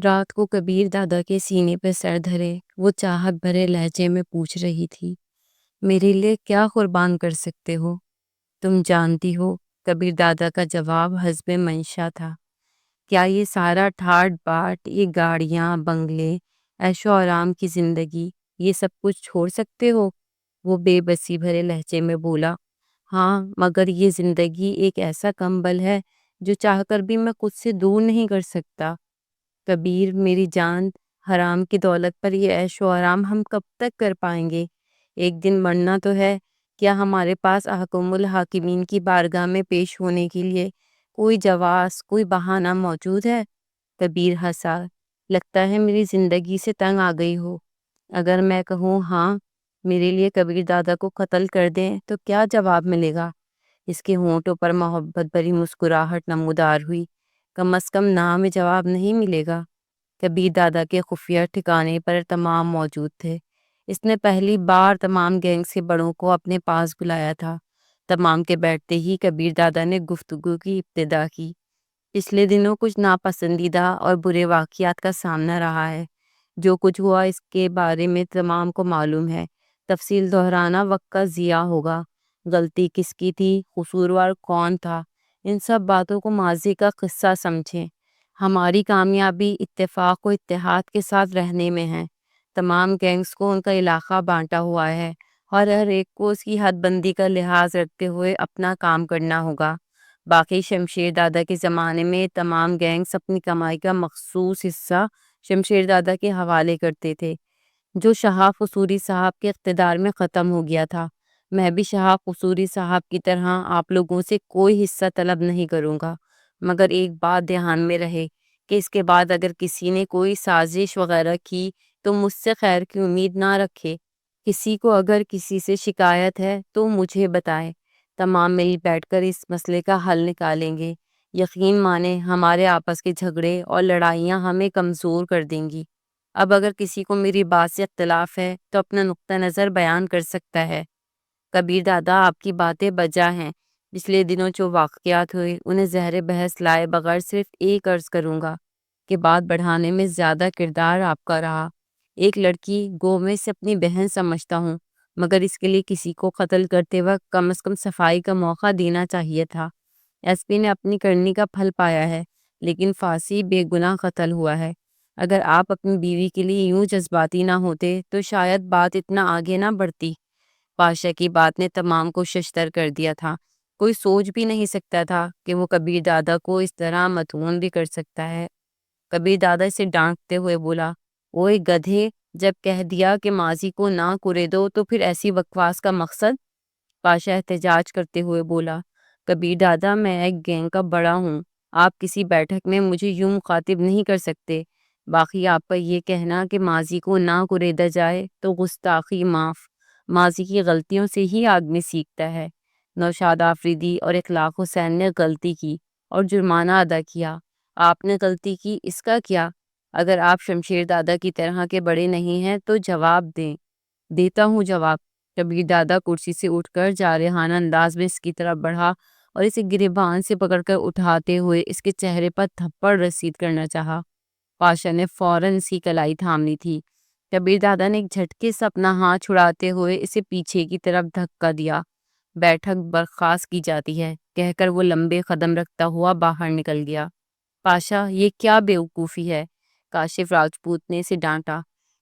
رات کو کبیر دادا کے سینے پہ سر دھرے وہ چاہت بھرے لہجے میں پوچھ رہی تھی، میرے لیے کیا قربان کر سکتے ہو؟ تم جانتی ہو؟ کبیر دادا کا جواب حسب منشا تھا۔ کیا یہ سارا ٹھاٹ باٹ، یہ گاڑیاں، بنگلے، عیش و آرام کی زندگی، یہ سب کچھ چھوڑ سکتے ہو؟ وہ بے بسی بھرے لہجے میں بولا، ہاں، مگر یہ زندگی ایک ایسا کمبل ہے جو چاہ کر بھی میں خود سے دور نہیں کر سکتا۔ کبیر میری جان، حرام کی دولت پر یہ عیش و آرام ہم کب تک کر پائیں گے؟ ایک دن مرنا تو ہے۔ کیا ہمارے پاس احکم الحاکمین کی بارگاہ میں پیش ہونے کے لیے کوئی جواز، کوئی بہانہ موجود ہے؟ کبیر ہنسا، لگتا ہے میری زندگی سے تنگ آ گئی ہو۔ اگر میں کہوں ہاں، میرے لیے کبیر دادا کو قتل کر دیں تو کیا جواب ملے گا؟ اس کے ہونٹوں پر محبت بھری مسکراہٹ نمودار ہوئی۔ کم از کم نام میں جواب نہیں ملے گا۔ کبیر دادا کے خفیہ ٹھکانے پر تمام موجود تھے۔ اس نے پہلی بار تمام گینگ سے بڑوں کو اپنے پاس بلایا تھا۔ تمام کے بیٹھتے ہی کبیر دادا نے گفتگو کی ابتدا کی۔ پچھلے دنوں کچھ ناپسندیدہ اور برے واقعات کا سامنا رہا ہے۔ جو کچھ ہوا اس کے بارے میں تمام کو معلوم ہے۔ تفصیل دہرانا وقت کا ضیاع ہوگا۔ غلطی کس کی تھی، قصوروار کون تھا، ان سب باتوں کو ماضی کا قصہ سمجھیں۔ ہماری کامیابی اتفاق و اتحاد کے ساتھ رہنے میں ہے۔ تمام گینگز کو ان کا علاقہ بانٹا ہوا ہے اور ہر ایک کو اس کی حد بندی کا لحاظ رکھتے ہوئے اپنا کام کرنا ہوگا۔ باقی شمشیر دادا کے زمانے میں تمام گینگز اپنی کمائی کا مخصوص حصہ شمشیر دادا کے حوالے کرتے تھے، جو شہاب قصوری صاحب کے اقتدار میں ختم ہو گیا تھا۔ میں بھی شہاب قصوری صاحب کی طرح آپ لوگوں سے کوئی حصہ طلب نہیں کروں گا، مگر ایک بات دھیان میں رہے کہ اس کے بعد اگر کسی نے کوئی سازش وغیرہ کی تو مجھ سے خیر کی امید نہ رکھے۔ کسی کو اگر کسی سے شکایت ہے تو مجھے بتائے۔ تمام مل بیٹھ کر اس مسئلے کا حل نکالیں گے۔ یقین مانیں ہمارے آپس کے جھگڑے اور لڑائیاں ہمیں کمزور کر دیں گی۔ اب اگر کسی کو میری بات سے اختلاف ہے تو اپنا نقطہ نظر بیان کر سکتا ہے۔ کبیر دادا، آپ کی باتیں بجا ہیں۔ پچھلے دنوں جو واقعات ہوئے انہیں زہر بحث لائے بغیر صرف ایک عرض کروں گا کہ بات بڑھانے میں زیادہ کردار آپ کا رہا۔ ایک لڑکی گو میں سے اپنی بہن سمجھتا ہوں، مگر اس کے لیے کسی کو قتل کرتے وقت کم از کم صفائی کا موقع دینا چاہیے تھا۔ ایس پی نے اپنی کرنی کا پھل پایا ہے، لیکن فاسí بے گناہ قتل ہوا ہے۔ اگر آپ اپنی بیوی کے لیے یوں جذباتی نہ ہوتے تو شاید بات اتنا آگے نہ بڑھتی۔ پاشا کی بات نے تمام کو ششدر کر دیا تھا۔ کوئی سوچ بھی نہیں سکتا تھا کہ وہ کبیر دادا کو اس طرح مدھون بھی کر سکتا ہے۔ کبیر دادا اسے ڈانٹتے ہوئے بولا، اوئے گدھے، جب کہہ دیا کہ ماضی کو نہ کرے دو تو پھر ایسی بکواس کا مقصد؟ پاشا احتجاج کرتے ہوئے بولا، کبیر دادا، میں ایک گینگ کا بڑا ہوں۔ آپ کسی بیٹھک میں مجھے یوں مخاطب نہیں کر سکتے۔ باقی آپ کا یہ کہنا کہ ماضی کو نہ کریدا جائے تو گستاخی معاف۔ ماضی کی غلطیوں سے ہی آدمی سیکھتا ہے۔ نوشاد آفریدی اور اخلاق حسین نے غلطی کی اور جرمانہ ادا کیا۔ آپ نے غلطی کی، اس کا کیا؟ اگر آپ شمشیر دادا کی طرح کے بڑے نہیں ہیں تو جواب دیں۔ دیتا ہوں جواب۔ کبیر دادا کرسی سے اٹھ کر جارحانہ انداز میں اس کی طرف بڑھا اور اسے گریبان سے پکڑ کر اٹھاتے ہوئے اس کے چہرے پر تھپڑ رسید کرنا چاہا۔ پاشا نے فوراً سی کلائی تھام لی تھی۔ کبیر دادا نے ایک جھٹکے سے اپنا ہاتھ چھڑاتے ہوئے اسے پیچھے کی طرف دھکا دیا۔ بیٹھک برخاست کی جاتی ہے کہہ کر وہ لمبے قدم رکھتا ہوا باہر نکل گیا۔ پاشا، یہ کیا بیوقوفی ہے؟ کاشف راجپوت نے اسے ڈانٹا۔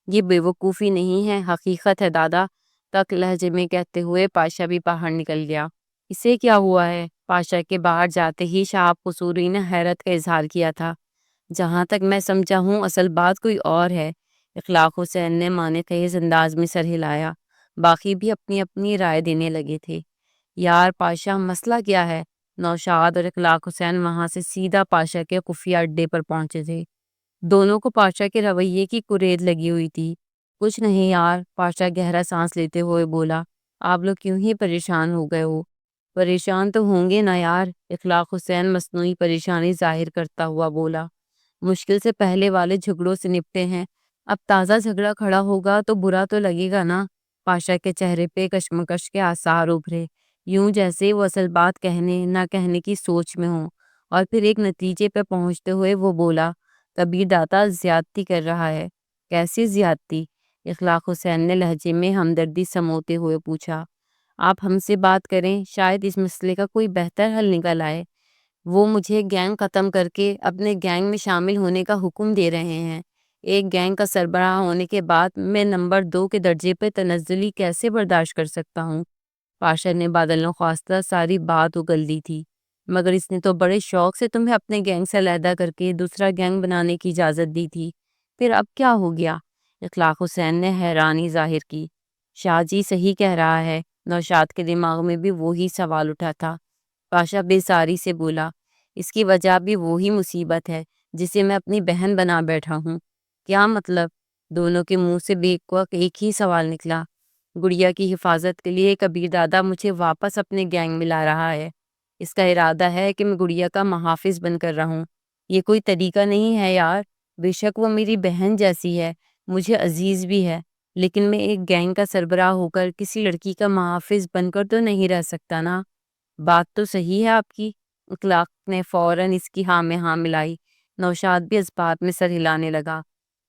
یہ بیوقوفی نہیں ہے، حقیقت ہے دادا، تک لہجے میں کہتے ہوئے پاشا بھی باہر نکل گیا۔ اسے کیا ہوا ہے؟ پاشا کے باہر جاتے ہی شہاب قصوری نے حیرت کا اظہار کیا تھا۔ جہاں تک میں سمجھا ہوں اصل بات کوئی اور ہے۔ اخلاق حسین نے معنی خیز انداز میں سر ہلایا۔ باقی بھی اپنی اپنی رائے دینے لگے تھے۔ یار پاشا، مسئلہ کیا ہے؟ نوشاد اور اخلاق حسین وہاں سے سیدھا پاشا کے خفیہ اڈے پر پہنچے تھے۔ دونوں کو پاشا کے رویے کی کرید لگی ہوئی تھی۔ کچھ نہیں یار، پاشا گہرا سانس لیتے ہوئے بولا، آپ لوگ کیوں ہی پریشان ہو گئے ہو؟ پریشان تو ہوں گے نا یار، اخلاق حسین مصنوعی پریشانی ظاہر کرتا ہوا بولا۔ مشکل سے پہلے والے جھگڑوں سے نپٹے ہیں، اب تازہ جھگڑا کھڑا ہوگا تو برا تو لگے گا نا۔ پاشا کے چہرے پہ کشمکش کے آثار ابھرے، یوں جیسے وہ اصل بات کہنے نہ کہنے کی سوچ میں ہوں، اور پھر ایک نتیجے پہ پہنچتے ہوئے وہ بولا، کبیر دادا زیادتی کر رہا ہے۔ کیسی زیادتی؟ اخلاق حسین نے لہجے میں ہمدردی سموتے ہوئے پوچھا۔ آپ ہم سے بات کریں، شاید اس مسئلے کا کوئی بہتر حل نکل آئے۔ وہ مجھے گینگ ختم کر کے اپنے گینگ میں شامل ہونے کا حکم دے رہے ہیں۔ ایک گینگ کا سربراہ ہونے کے بعد میں نمبر 2 کے درجے پہ تنزلی کیسے برداشت کر سکتا ہوں؟ پاشا نے بادل نخواستہ ساری بات اگل دی تھی، مگر اس نے تو بڑے شوق سے تمہیں اپنے گینگ سے علیحدہ کر کے دوسرا گینگ بنانے کی اجازت دی تھی، پھر اب کیا ہو گیا؟ اخلاق حسین نے حیرانی ظاہر کی۔ شاہ جی صحیح کہہ رہا ہے، نوشاد کے دماغ میں بھی وہی سوال اٹھا تھا۔ پاشا بے ساری سے بولا، اس کی وجہ بھی وہی مصیبت ہے جسے میں اپنی بہن بنا بیٹھا ہوں۔ کیا مطلب؟ دونوں کے منہ سے بیک وقت ایک ہی سوال نکلا۔ گڑیا کی حفاظت کے لیے کبیر دادا مجھے واپس اپنے گینگ میں لا رہا ہے۔ اس کا ارادہ ہے کہ میں گڑیا کا محافظ بن کر رہوں۔ یہ کوئی طریقہ نہیں ہے یار، بے شک وہ میری بہن جیسی ہے، مجھے عزیز بھی ہے، لیکن میں ایک گینگ کا سربراہ ہو کر کسی لڑکی کا محافظ بن کر تو نہیں رہ سکتا نا۔ بات تو صحیح ہے آپ کی۔ اخلاق نے فوراً اس کی ہاں میں ہاں ملائی۔ نوشاد بھی اس بات میں سر ہلانے لگا۔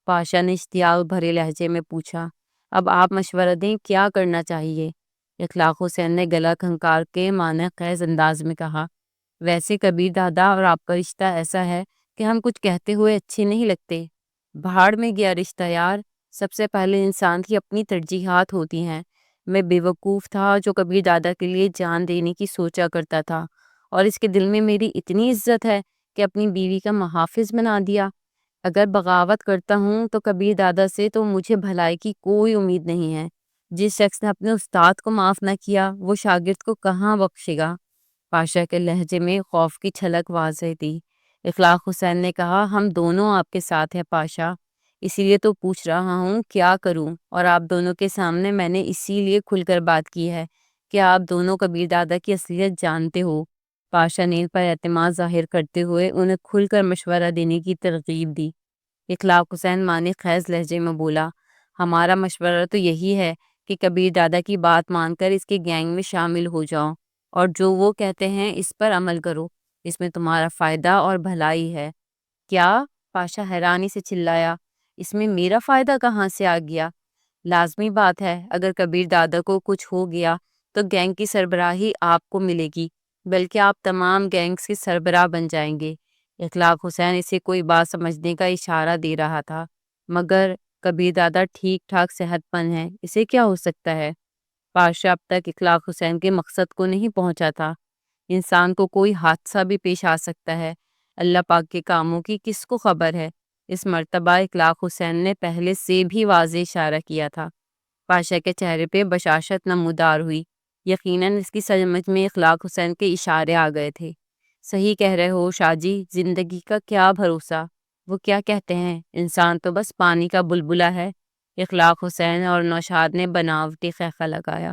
پاشا نے اشتیاق بھرے لہجے میں پوچھا، اب آپ مشورہ دیں، کیا کرنا چاہیے؟ اخلاق حسین نے گلا کھنکار کے معنی خیز انداز میں کہا، ویسے کبیر دادا اور آپ کا رشتہ ایسا ہے کہ ہم کچھ کہتے ہوئے اچھے نہیں لگتے۔ بھاڑ میں گیا رشتہ یار، سب سے پہلے انسان کی اپنی ترجیحات ہوتی ہیں۔ میں بے وقوف تھا جو کبیر دادا کے لیے جان دینے کی سوچا کرتا تھا، اور اس کے دل میں میری اتنی عزت ہے کہ اپنی بیوی کا محافظ بنا دیا۔ اگر بغاوت کرتا ہوں تو کبیر دادا سے تو مجھے بھلائی کی کوئی امید نہیں ہے۔ جس شخص نے اپنے استاد کو معاف نہ کیا وہ شاگرد کو کہاں بخشے گا؟ پاشا کے لہجے میں خوف کی چھلک واضح تھی۔ اخلاق حسین نے کہا، ہم دونوں آپ کے ساتھ ہیں پاشا، اسی لیے تو پوچھ رہا ہوں کیا کروں، اور آپ دونوں کے سامنے میں نے اسی لیے کھل کر بات کی ہے کہ آپ دونوں کبیر دادا کی اصلیت جانتے ہو۔ پاشا نے ان پر اعتماد ظاہر کرتے ہوئے انہیں کھل کر مشورہ دینے کی ترغیب دی۔ اخلاق حسین معنی خیز لہجے میں بولا، ہمارا مشورہ تو یہی ہے کہ کبیر دادا کی بات مان کر اس کے گینگ میں شامل ہو جاؤ، اور جو وہ کہتے ہیں اس پر عمل کرو، اس میں تمہارا فائدہ اور بھلائی ہے۔ کیا؟ پاشا حیرانی سے چلایا، اس میں میرا فائدہ کہاں سے آ گیا؟ لازمی بات ہے، اگر کبیر دادا کو کچھ ہو گیا تو گینگ کی سربراہی آپ کو ملے گی، بلکہ آپ تمام گینگز کے سربراہ بن جائیں گے۔ اخلاق حسین اسے کوئی بات سمجھنے کا اشارہ دے رہا تھا، مگر کبیر دادا ٹھیک ٹھاک صحت مند ہے، اسے کیا ہو سکتا ہے؟ پاشا اب تک اخلاق حسین کے مقصد کو نہیں پہنچا تھا۔ انسان کو کوئی حادثہ بھی پیش آ سکتا ہے، اللہ پاک کے کاموں کی کس کو خبر ہے؟ اس مرتبہ اخلاق حسین نے پہلے سے بھی واضح اشارہ کیا تھا۔ پاشا کے چہرے پہ بشاشت نمودار ہوئی۔ یقیناً اس کی سمجھ میں اخلاق حسین کے اشارے آ گئے تھے۔ صحیح کہہ رہے ہو شاہ جی، زندگی کا کیا بھروسہ؟ وہ کیا کہتے ہیں، انسان تو بس پانی کا بلبلہ ہے۔ اخلاق حسین اور نوشاد نے بناوٹی خیخہ لگایا۔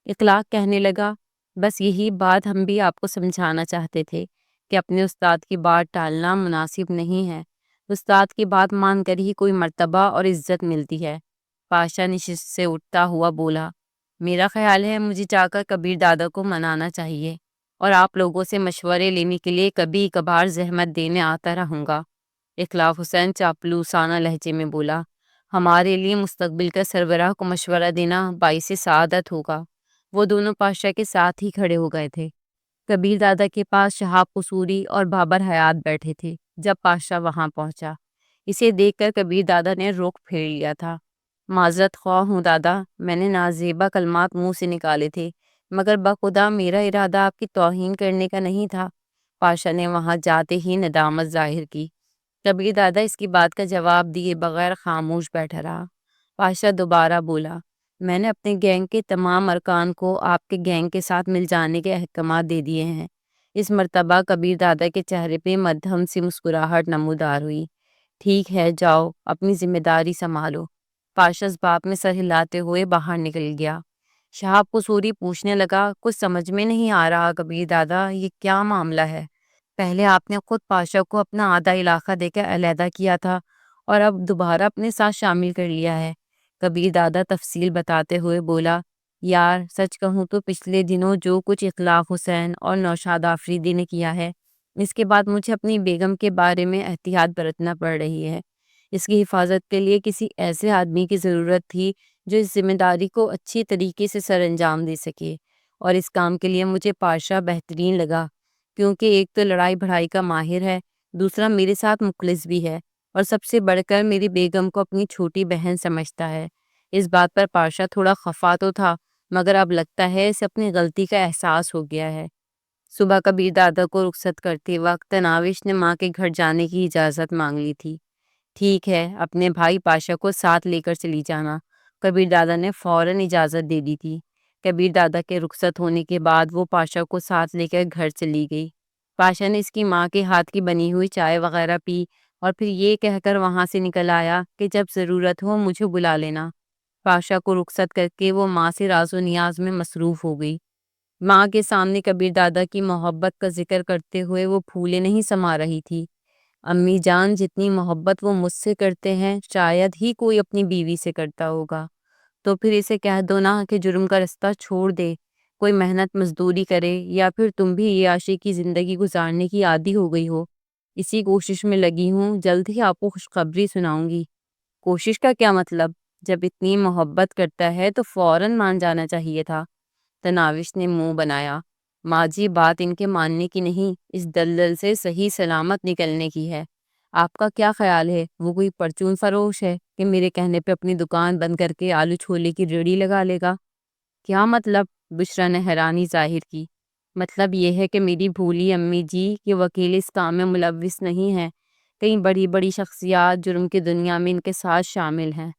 اخلاق کہنے لگا، بس یہی بات ہم بھی آپ کو سمجھانا چاہتے تھے کہ اپنے استاد کی بات ٹالنا مناسب نہیں ہے۔ استاد کی بات مان کر ہی کوئی مرتبہ اور عزت ملتی ہے۔ پاشا نشست سے اٹھتا ہوا بولا، میرا خیال ہے مجھے جا کر کبیر دادا کو منانا چاہیے، اور آپ لوگوں سے مشورے لینے کے لیے کبھی کبھار زحمت دینے آتا رہوں گا۔ اخلاق حسین چاپلوسانہ لہجے میں بولا، ہمارے لیے مستقبل کا سربراہ کو مشورہ دینا باعث سعادت ہوگا۔ وہ دونوں پاشا کے ساتھ ہی کھڑے ہو گئے تھے۔ کبیر دادا کے پاس شہاب قصوری اور بابر حیات بیٹھے تھے جب پاشا وہاں پہنچا۔ اسے دیکھ کر کبیر دادا نے رخ پھیر لیا تھا۔ معذرت خواہ ہوں دادا، میں نے نازیبا کلمات منہ سے نکالے تھے، مگر بخدا میرا ارادہ آپ کی توہین کرنے کا نہیں تھا۔ پاشا نے وہاں جاتے ہی ندامت ظاہر کی۔ کبیر دادا اس کی بات کا جواب دیے بغیر خاموش بیٹھا رہا۔ پاشا دوبارہ بولا، میں نے اپنے گینگ کے تمام ارکان کو آپ کے گینگ کے ساتھ مل جانے کے احکامات دے دیے ہیں۔ اس مرتبہ کبیر دادا کے چہرے پہ مدھم سی مسکراہٹ نمودار ہوئی۔ ٹھیک ہے، جاؤ اپنی ذمہ داری سنبھالو۔ پاشا اس بات میں سر ہلاتے ہوئے باہر نکل گیا۔ شہاب قصوری پوچھنے لگا، کچھ سمجھ میں نہیں آ رہا کبیر دادا، یہ کیا معاملہ ہے؟ پہلے آپ نے خود پاشا کو اپنا آدھا علاقہ دے کر علیحدہ کیا تھا، اور اب دوبارہ اپنے ساتھ شامل کر لیا ہے۔ کبیر دادا تفصیل بتاتے ہوئے بولا، یار سچ کہوں تو پچھلے دنوں جو کچھ اخلاق حسین اور نوشاد آفریدی نے کیا ہے، اس کے بعد مجھے اپنی بیگم کے بارے میں احتیاط برتنا پڑ رہی ہے۔ اس کی حفاظت کے لیے کسی ایسے آدمی کی ضرورت تھی جو اس ذمہ داری کو اچھی طریقے سے سر انجام دے سکے، اور اس کام کے لیے مجھے پاشا بہترین لگا، کیونکہ ایک تو لڑائی بڑھائی کا ماہر ہے، دوسرا میرے ساتھ مخلص بھی ہے، اور سب سے بڑھ کر میری بیگم کو اپنی چھوٹی بہن سمجھتا ہے۔ اس بات پر پاشا تھوڑا خفا تو تھا، مگر اب لگتا ہے اسے اپنی غلطی کا احساس ہو گیا ہے۔ صبح کبیر دادا کو رخصت کرتے وقت تناوش نے ماں کے گھر جانے کی اجازت مانگ لی تھی۔ ٹھیک ہے، اپنے بھائی پاشا کو ساتھ لے کر چلی جانا، کبیر دادا نے فوراً اجازت دے دی تھی۔ کبیر دادا کے رخصت ہونے کے بعد وہ پاشا کو ساتھ لے کر گھر چلی گئی۔ پاشا نے اس کی ماں کے ہاتھ کی بنی ہوئی چائے وغیرہ پی، اور پھر یہ کہہ کر وہاں سے نکل آیا کہ جب ضرورت ہو مجھے بلا لینا۔ پاشا کو رخصت کر کے وہ ماں سے راز و نیاز میں مصروف ہو گئی۔ ماں کے سامنے کبیر دادا کی محبت کا ذکر کرتے ہوئے وہ پھولے نہیں سما رہی تھی۔ امی جان، جتنی محبت وہ مجھ سے کرتے ہیں شاید ہی کوئی اپنی بیوی سے کرتا ہوگا، تو پھر اسے کہہ دو نا کہ جرم کا رستہ چھوڑ دے، کوئی محنت مزدوری کرے، یا پھر تم بھی یہ عاشقی کی زندگی گزارنے کی عادی ہو گئی ہو۔ اسی کوشش میں لگی ہوں، جلد ہی آپ کو خوشخبری سناؤں گی۔ کوشش کا کیا مطلب؟ جب اتنی محبت کرتا ہے تو فوراً مان جانا چاہیے تھا۔ تناوش نے منہ بنایا۔ ماں جی، بات ان کے ماننے کی نہیں، اس دلدل سے صحیح سلامت نکلنے کی ہے۔ آپ کا کیا خیال ہے، وہ کوئی پرچون فروش ہے کہ میرے کہنے پہ اپنی دکان بند کر کے آلو چھولے کی ریڑھی لگا لے گا؟ کیا مطلب؟ بشرا نے حیرانی ظاہر کی۔ مطلب یہ ہے کہ میری بھولی امی جی کہ وکیل اس کام میں ملوث نہیں ہے، کئی بڑی بڑی شخصیات جرم کی دنیا میں ان کے ساتھ شامل ہیں۔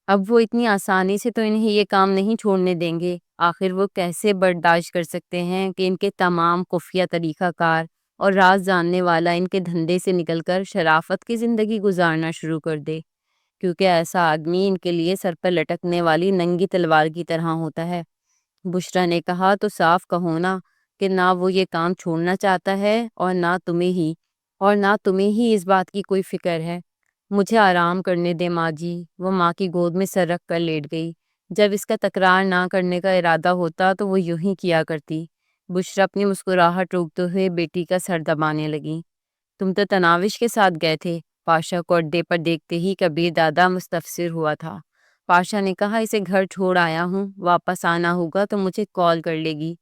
اب وہ اتنی آسانی سے تو انہیں یہ کام نہیں چھوڑنے دیں گے۔ آخر وہ کیسے برداشت کر سکتے ہیں کہ ان کے تمام خفیہ طریقہ کار اور راز جاننے والا ان کے دھندے سے نکل کر شرافت کی زندگی گزارنا شروع کر دے، کیونکہ ایسا آدمی ان کے لیے سر پر لٹکنے والی ننگی تلوار کی طرح ہوتا ہے۔ بشرا نے کہا، تو صاف کہو نا کہ نہ وہ یہ کام چھوڑنا چاہتا ہے، اور نہ تمہیں ہی اس بات کی کوئی فکر ہے۔ مجھے آرام کرنے دے ماں جی۔ وہ ماں کی گود میں سر رکھ کر لیٹ گئی۔ جب اس کا تکرار نہ کرنے کا ارادہ ہوتا تو وہ یوں ہی کیا کرتی۔ بشرا اپنی مسکراہٹ روکتے ہوئے بیٹی کا سر دبانے لگی۔ تم تو تناوش کے ساتھ گئے تھے؟ پاشا کو اڈے پر دیکھتے ہی کبیر دادا مستفسر ہوا تھا۔ پاشا نے کہا، اسے گھر چھوڑ آیا ہوں، واپس آنا ہوگا تو مجھے کال کر لے گی۔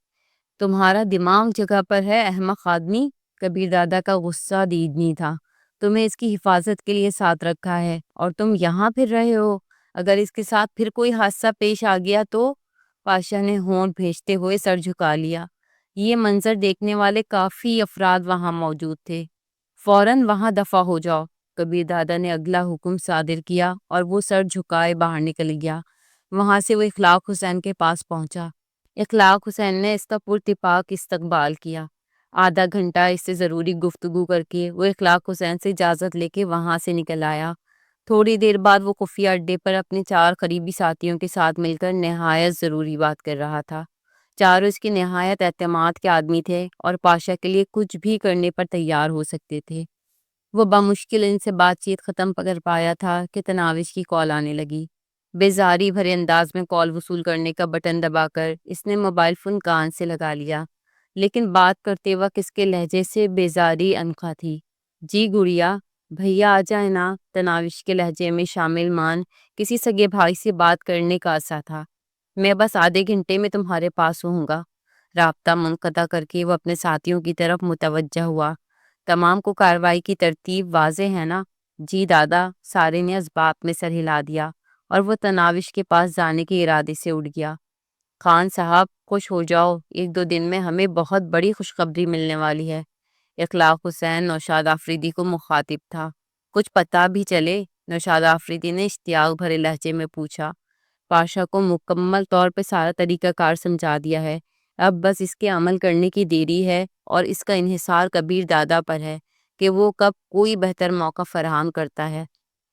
تمہارا دماغ جگہ پر ہے احمق آدمی؟ کبیر دادا کا غصہ دیدنی تھا۔ تمہیں اس کی حفاظت کے لیے ساتھ رکھا ہے اور تم یہاں پھر رہے ہو، اگر اس کے ساتھ پھر کوئی حادثہ پیش آ گیا تو؟ پاشا نے ہونٹ بھیجتے ہوئے سر جھکا لیا۔ یہ منظر دیکھنے والے کافی افراد وہاں موجود تھے۔ فوراً وہاں دفع ہو جاؤ۔ کبیر دادا نے اگلا حکم صادر کیا اور وہ سر جھکائے باہر نکل گیا۔ وہاں سے وہ اخلاق حسین کے پاس پہنچا۔ اخلاق حسین نے اس کا پرتپاک استقبال کیا۔ آدھا گھنٹہ اس سے ضروری گفتگو کر کے وہ اخلاق حسین سے اجازت لے کے وہاں سے نکل آیا۔ تھوڑی دیر بعد وہ خفیہ اڈے پر اپنے 4 قریبی ساتھیوں کے ساتھ مل کر نہایت ضروری بات کر رہا تھا۔ چاروں اس کے نہایت اعتماد کے آدمی تھے اور پاشا کے لیے کچھ بھی کرنے پر تیار ہو سکتے تھے۔ وہ بمشکل ان سے بات چیت ختم کر پایا تھا کہ تناوش کی کال آنے لگی۔ بیزاری بھرے انداز میں کال وصول کرنے کا بٹن دبا کر اس نے موبائل فون کان سے لگا لیا، لیکن بات کرتے وقت اس کے لہجے سے بیزاری انکھا تھی۔ جی گڑیا، بھیا آ جائیں نا۔ تناوش کے لہجے میں شامل مان کسی سگے بھائی سے بات کرنے کا سا تھا۔ میں بس آدھے گھنٹے میں تمہارے پاس ہوں گا۔ رابطہ منقطع کر کے وہ اپنے ساتھیوں کی طرف متوجہ ہوا۔ تمام کو کارروائی کی ترتیب واضح ہے نا؟ جی دادا، سارے نے اسباب میں سر ہلا دیا اور وہ تناوش کے پاس جانے کے ارادے سے اٹھ گیا۔ خان صاحب، خوش ہو جاؤ، 1-2 دن میں ہمیں بہت بڑی خوشخبری ملنے والی ہے۔ اخلاق حسین نوشاد آفریدی کو مخاطب تھا۔ کچھ پتہ بھی چلے؟ نوشاد آفریدی نے اشتیاق بھرے لہجے میں پوچھا۔ پاشا کو مکمل طور پہ سارا طریقہ کار سمجھا دیا ہے، اب بس اس کے عمل کرنے کی دیری ہے، اور اس کا انحصار کبیر دادا پر ہے کہ وہ کب کوئی بہتر موقع فراہم کرتا ہے۔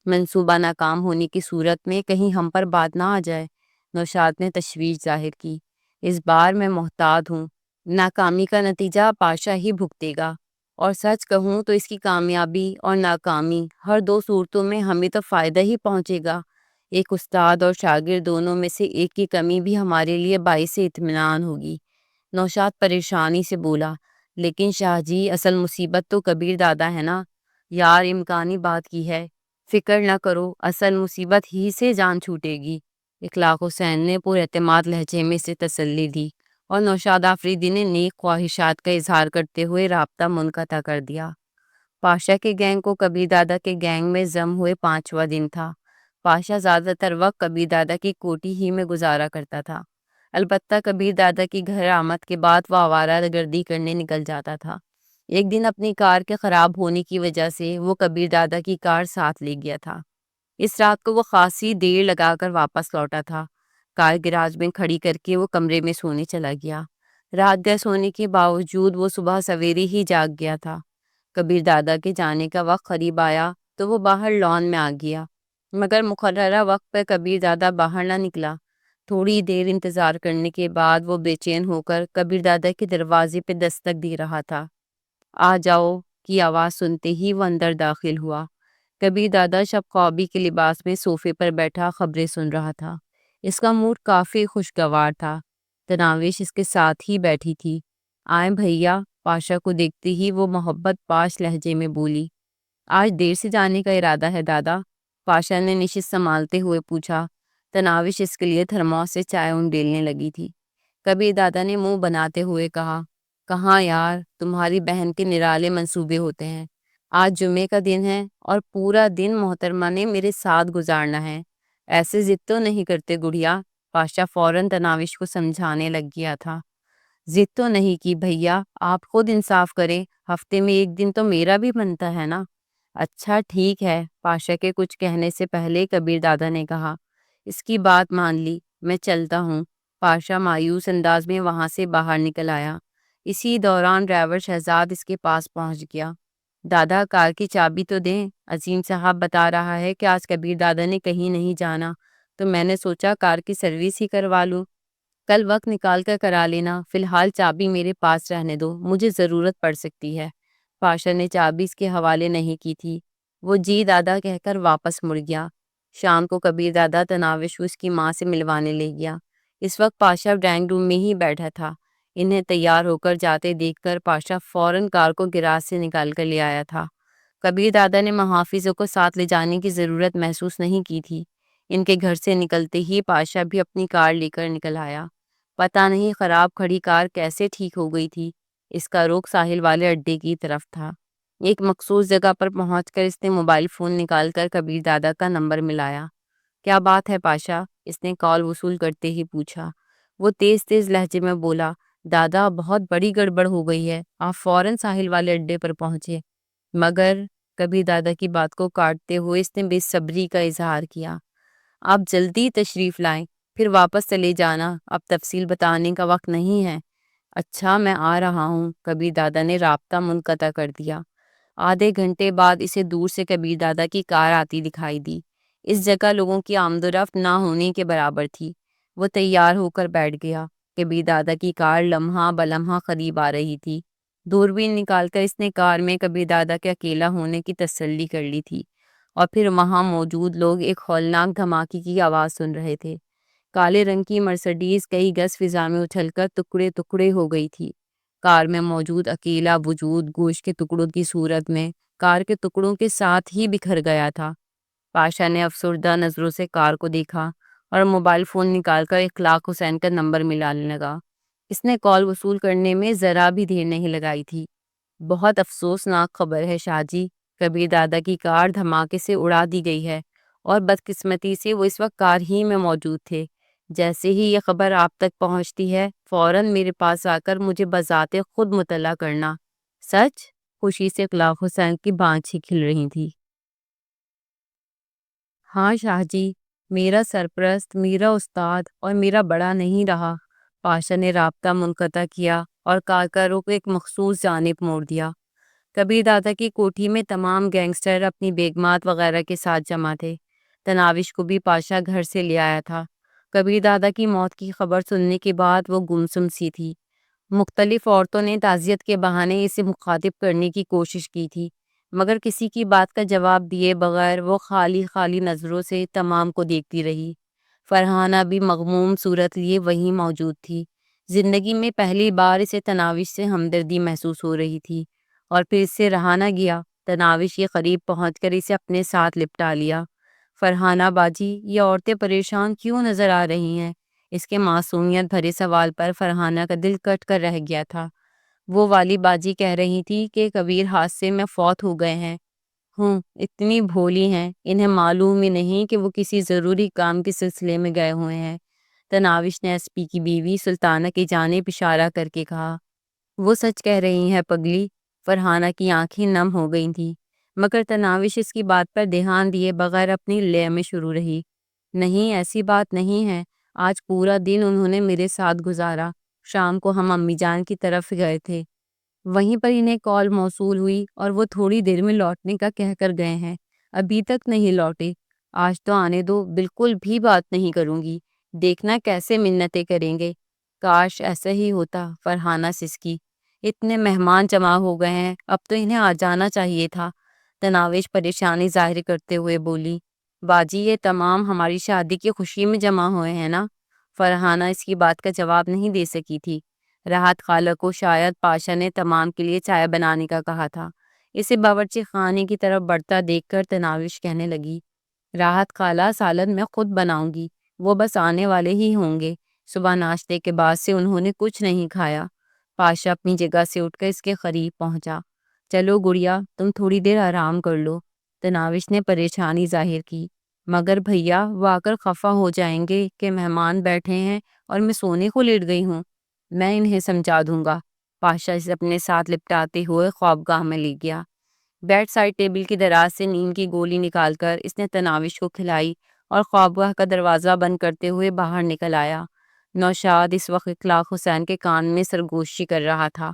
منصوبہ ناکام ہونے کی صورت میں کہیں ہم پر بات نہ آ جائے۔ نوشاد نے تشویش ظاہر کی۔ اس بار میں محتاط ہوں، ناکامی کا نتیجہ پاشا ہی بھگتے گا، اور سچ کہوں تو اس کی کامیابی اور ناکامی ہر 2 صورتوں میں ہمیں تو فائدہ ہی پہنچے گا۔ ایک استاد اور شاگرد دونوں میں سے ایک کی کمی بھی ہمارے لیے باعث اطمینان ہوگی۔ نوشاد پریشانی سے بولا، لیکن شاہ جی اصل مصیبت تو کبیر دادا ہے نا. یار امکانی بات کی ہے، فکر نہ کرو، اصل مصیبت ہی سے جان چھوٹے گی. اخلاق حسین نے پر اعتماد لہجے میں سے تسلی دی اور نوشاد آفریدی نے نیک خواہشات کا اظہار کرتے ہوئے رابطہ منقطع کر دیا. پاشا کے گینگ کو کبیر دادا کے گینگ میں ضم ہوئے 5واں دن تھا. پاشا زیادہ تر وقت کبیر دادا کی کوٹھی ہی میں گزارا کرتا تھا. البتہ کبیر دادا کی گھر آمد کے بعد وہ آوارہ گردی کرنے نکل جاتا تھا. ایک دن اپنی کار کے خراب ہونے کی وجہ سے وہ کبیر دادا کی کار ساتھ لے گیا تھا. اس رات کو وہ خاصی دیر لگا کر واپس لوٹا تھا. کار گراج میں کھڑی کر کے وہ کمرے میں سونے چلا گیا. رات گئے سونے کے باوجود وہ صبح سویرے ہی جاگ گیا تھا. کبیر دادا کے جانے کا وقت قریب آیا تو وہ باہر لان میں آ گیا، مگر مقررہ وقت پر کبیر دادا باہر نہ نکلا. تھوڑی دیر انتظار کرنے کے بعد وہ بے چین ہو کر کبیر دادا کے دروازے پہ دستک دے رہا تھا. آ جاؤ کی آواز سنتے ہی وہ اندر داخل ہوا. کبیر دادا شب خوابی کے لباس میں صوفے پر بیٹھا خبریں سن رہا تھا. اس کا موڈ کافی خوشگوار تھا. تناوش اس کے ساتھ ہی بیٹھی تھی. آئیں بھیا. پاشا کو دیکھتے ہی وہ محبت پاش لہجے میں بولی. آج دیر سے جانے کا ارادہ ہے دادا؟ پاشا نے نشست سنبھالتے ہوئے پوچھا. تناوش اس کے لیے تھرموس سے چائے ڈیلنے لگی تھی. کبیر دادا نے منہ بناتے ہوئے کہا، کہاں یار، تمہاری بہن کے نرالے منصوبے ہوتے ہیں. آج جمعے کا دن ہے اور پورا دن محترمہ نے میرے ساتھ گزارنا ہے. ایسے ضد تو نہیں کرتے گڑیا؟ پاشا فوراً تناوش کو سمجھانے لگ گیا تھا. ضد تو نہیں کی بھیا، آپ خود انصاف کریں، ہفتے میں ایک دن تو میرا بھی بنتا ہے نا. اچھا ٹھیک ہے، پاشا کے کچھ کہنے سے پہلے کبیر دادا نے کہا. اس کی بات مان لی، میں چلتا ہوں. پاشا مایوس انداز میں وہاں سے باہر نکل آیا. اسی دوران ڈرائیور شہزاد اس کے پاس پہنچ گیا. دادا کار کی چابی تو دیں، عظیم صاحب بتا رہا ہے کہ آج کبیر دادا نے کہیں نہیں جانا، تو میں نے سوچا کار کی سروس ہی کروا لوں. کل وقت نکال کر کرا لینا، فی الحال چابی میرے پاس رہنے دو، مجھے ضرورت پڑ سکتی ہے. پاشا نے چابی اس کے حوالے نہیں کی تھی. وہ جی دادا کہہ کر واپس مڑ گیا. شام کو کبیر دادا تناوش کو اس کی ماں سے ملوانے لے گیا. اس وقت پاشا ڈرائنگ روم میں ہی بیٹھا تھا. انہیں تیار ہو کر جاتے دیکھ کر پاشا فوراً کار کو گراج سے نکال کر لے آیا تھا. کبیر دادا نے محافظوں کو ساتھ لے جانے کی ضرورت محسوس نہیں کی تھی. ان کے گھر سے نکلتے ہی پاشا بھی اپنی کار لے کر نکل آیا. پتہ نہیں خراب کھڑی کار کیسے ٹھیک ہو گئی تھی. اس کا رخ ساحل والے اڈے کی طرف تھا. ایک مخصوص جگہ پر پہنچ کر اس نے موبائل فون نکال کر کبیر دادا کا نمبر ملایا. کیا بات ہے پاشا؟ اس نے کال وصول کرتے ہی پوچھا. وہ تیز تیز لہجے میں بولا، دادا بہت بڑی گڑبڑ ہو گئی ہے، آپ فوراً ساحل والے اڈے پر پہنچے. مگر کبیر دادا کی بات کو کاٹتے ہوئے اس نے بے صبری کا اظہار کیا. آپ جلدی تشریف لائیں، پھر واپس چلے جانا، اب تفصیل بتانے کا وقت نہیں ہے. اچھا میں آ رہا ہوں. کبیر دادا نے رابطہ منقطع کر دیا. آدھے گھنٹے بعد اسے دور سے کبیر دادا کی کار آتی دکھائی دی. اس جگہ لوگوں کی آمد و رفت نہ ہونے کے برابر تھی. وہ تیار ہو کر بیٹھ گیا. کبیر دادا کی کار لمحہ بلمحہ قریب آ رہی تھی. دوربین نکال کر اس نے کار میں کبیر دادا کے اکیلا ہونے کی تسلی کر لی تھی. اور پھر وہاں موجود لوگ ایک ہولناک دھماکے کی آواز سن رہے تھے. کالے رنگ کی مرسڈیز کئی گز فضا میں اچھل کر ٹکڑے ٹکڑے ہو گئی تھی. کار میں موجود اکیلا وجود گوشت کے ٹکڑوں کی صورت میں کار کے ٹکڑوں کے ساتھ ہی بکھر گیا تھا. پاشا نے افسردہ نظروں سے کار کو دیکھا اور موبائل فون نکال کر اخلاق حسین کا نمبر ملانے لگا. اس نے کال وصول کرنے میں ذرا بھی دیر نہیں لگائی تھی. بہت افسوسناک خبر ہے شاہ جی، کبیر دادا کی کار دھماکے سے اڑا دی گئی ہے اور بدقسمتی سے وہ اس وقت کار ہی میں موجود تھے. جیسے ہی یہ خبر آپ تک پہنچتی ہے فوراً میرے پاس آ کر مجھے بذات خود مطلع کرنا. سچ؟ خوشی سے اخلاق حسین کی بانچیں کھل رہی تھی. ہاں شاہ جی، میرا سرپرست، میرا استاد اور میرا بڑا نہیں رہا. پاشا نے رابطہ منقطع کیا اور کارکروں کو ایک مخصوص جانب موڑ دیا. کبیر دادا کی کوٹھی میں تمام گینگسٹر اپنی بیگمات وغیرہ کے ساتھ جمع تھے. تناوش کو بھی پاشا گھر سے لے آیا تھا. کبیر دادا کی موت کی خبر سننے کے بعد وہ گمسم سی تھی. مختلف عورتوں نے تعزیت کے بہانے اسے مخاطب کرنے کی کوشش کی تھی، مگر کسی کی بات کا جواب دیے بغیر وہ خالی خالی نظروں سے تمام کو دیکھتی رہی. فرحانہ بھی مغموم صورت لیے وہیں موجود تھی. زندگی میں پہلی بار اسے تناوش سے ہمدردی محسوس ہو رہی تھی، اور پھر اس سے رہا نہ گیا۔ تناوش کے قریب پہنچ کر اسے اپنے ساتھ لپٹا لیا۔ فرحانہ باجی، یہ عورتیں پریشان کیوں نظر آ رہی ہیں؟ اس کے معصومیت بھرے سوال پر فرحانہ کا دل کٹ کر رہ گیا تھا۔ وہ والی باجی کہہ رہی تھی کہ کبیر حادثے میں فوت ہو گئے ہیں۔ اتنی بھولی ہیں، انہیں معلوم ہی نہیں کہ وہ کسی ضروری کام کے سلسلے میں گئے ہوئے ہیں۔ تناوش نے ایس پی کی بیوی سلطانہ کی جانب اشارہ کر کے کہا، وہ سچ کہہ رہی ہے پگلی۔ فرحانہ کی آنکھیں نم ہو گئی تھیں، مگر تناوش اس کی بات پر دھیان دیے بغیر اپنی لے میں شروع رہی۔ نہیں، ایسی بات نہیں ہے، آج پورا دن انہوں نے میرے ساتھ گزارا۔ شام کو ہم امی جان کی طرف گئے تھے، وہیں پر انہیں کال موصول ہوئی اور وہ تھوڑی دیر میں لوٹنے کا کہہ کر گئے ہیں، ابھی تک نہیں لوٹے۔ آج تو آنے دو، بالکل بھی بات نہیں کروں گی، دیکھنا کیسے منتیں کریں گے۔ کاش ایسا ہی ہوتا، فرحانہ سسکی۔ اتنے مہمان جمع ہو گئے ہیں، اب تو انہیں آ جانا چاہیے تھا۔ تناوش پریشانی ظاہر کرتے ہوئے بولی، باجی یہ تمام ہماری شادی کی خوشی میں جمع ہوئے ہیں نا؟ فرحانہ اس کی بات کا جواب نہیں دے سکی تھی۔ راحت خالہ کو شاید پاشا نے تمام کے لیے چائے بنانے کا کہا تھا۔ اسے باورچی خانے کی طرف بڑھتا دیکھ کر تناوش کہنے لگی، راحت خالہ سالن میں خود بناؤں گی، وہ بس آنے والے ہی ہوں گے۔ صبح ناشتے کے بعد سے انہوں نے کچھ نہیں کھایا۔ پاشا اپنی جگہ سے اٹھ کر اس کے قریب پہنچا۔ چلو گڑیا، تم تھوڑی دیر آرام کر لو۔ تناوش نے پریشانی ظاہر کی، مگر بھیا وہ آ کر خفا ہو جائیں گے کہ مہمان بیٹھے ہیں اور میں سونے کو لیٹ گئی ہوں۔ میں انہیں سمجھا دوں گا۔ پاشا اسے اپنے ساتھ لپٹاتے ہوئے خوابگاہ میں لے گیا۔ بیڈ سائڈ ٹیبل کی دراز سے نیند کی گولی نکال کر اس نے تناوش کو کھلائی اور خوابگاہ کا دروازہ بند کرتے ہوئے باہر نکل آیا۔ نوشاد اس وقت اخلاق حسین کے کان میں سرگوشی کر رہا تھا۔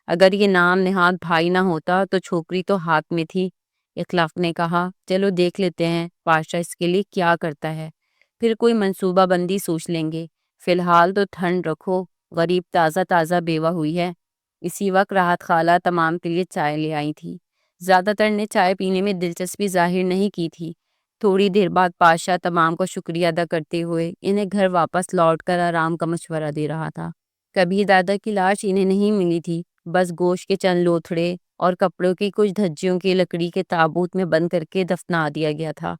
اگر یہ نام نہاد بھائی نہ ہوتا تو چھوکری تو ہاتھ میں تھی۔ اخلاق نے کہا، چلو دیکھ لیتے ہیں پاشا اس کے لیے کیا کرتا ہے، پھر کوئی منصوبہ بندی سوچ لیں گے۔ فی الحال تو ٹھنڈ رکھو، غریب تازہ تازہ بیوہ ہوئی ہے۔ اسی وقت راحت خالہ تمام کے لیے چائے لے آئی تھی۔ زیادہ تر نے چائے پینے میں دلچسپی ظاہر نہیں کی تھی۔ تھوڑی دیر بعد پاشا تمام کو شکریہ ادا کرتے ہوئے انہیں گھر واپس لوٹ کر آرام کا مشورہ دے رہا تھا۔ کبھی دادا کی لاش انہیں نہیں ملی تھی، بس گوشت کے چند لوتھڑے اور کپڑوں کی کچھ دھجیوں کی لکڑی کے تابوت میں بند کر کے دفنا دیا گیا تھا۔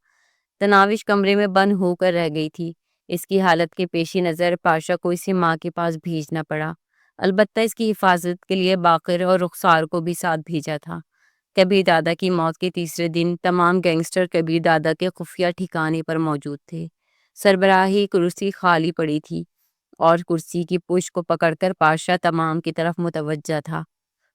تناوش کمرے میں بند ہو کر رہ گئی تھی۔ اس کی حالت کے پیش نظر پاشا کو اسے ماں کے پاس بھیجنا پڑا، البتہ اس کی حفاظت کے لیے باقر اور رخسار کو بھی ساتھ بھیجا تھا۔ کبیر دادا کی موت کے تیسرے دن تمام گینگسٹر کبیر دادا کے خفیہ ٹھکانے پر موجود تھے۔ سربراہی کرسی خالی پڑی تھی اور کرسی کی پشت کو پکڑ کر پاشا تمام کی طرف متوجہ تھا۔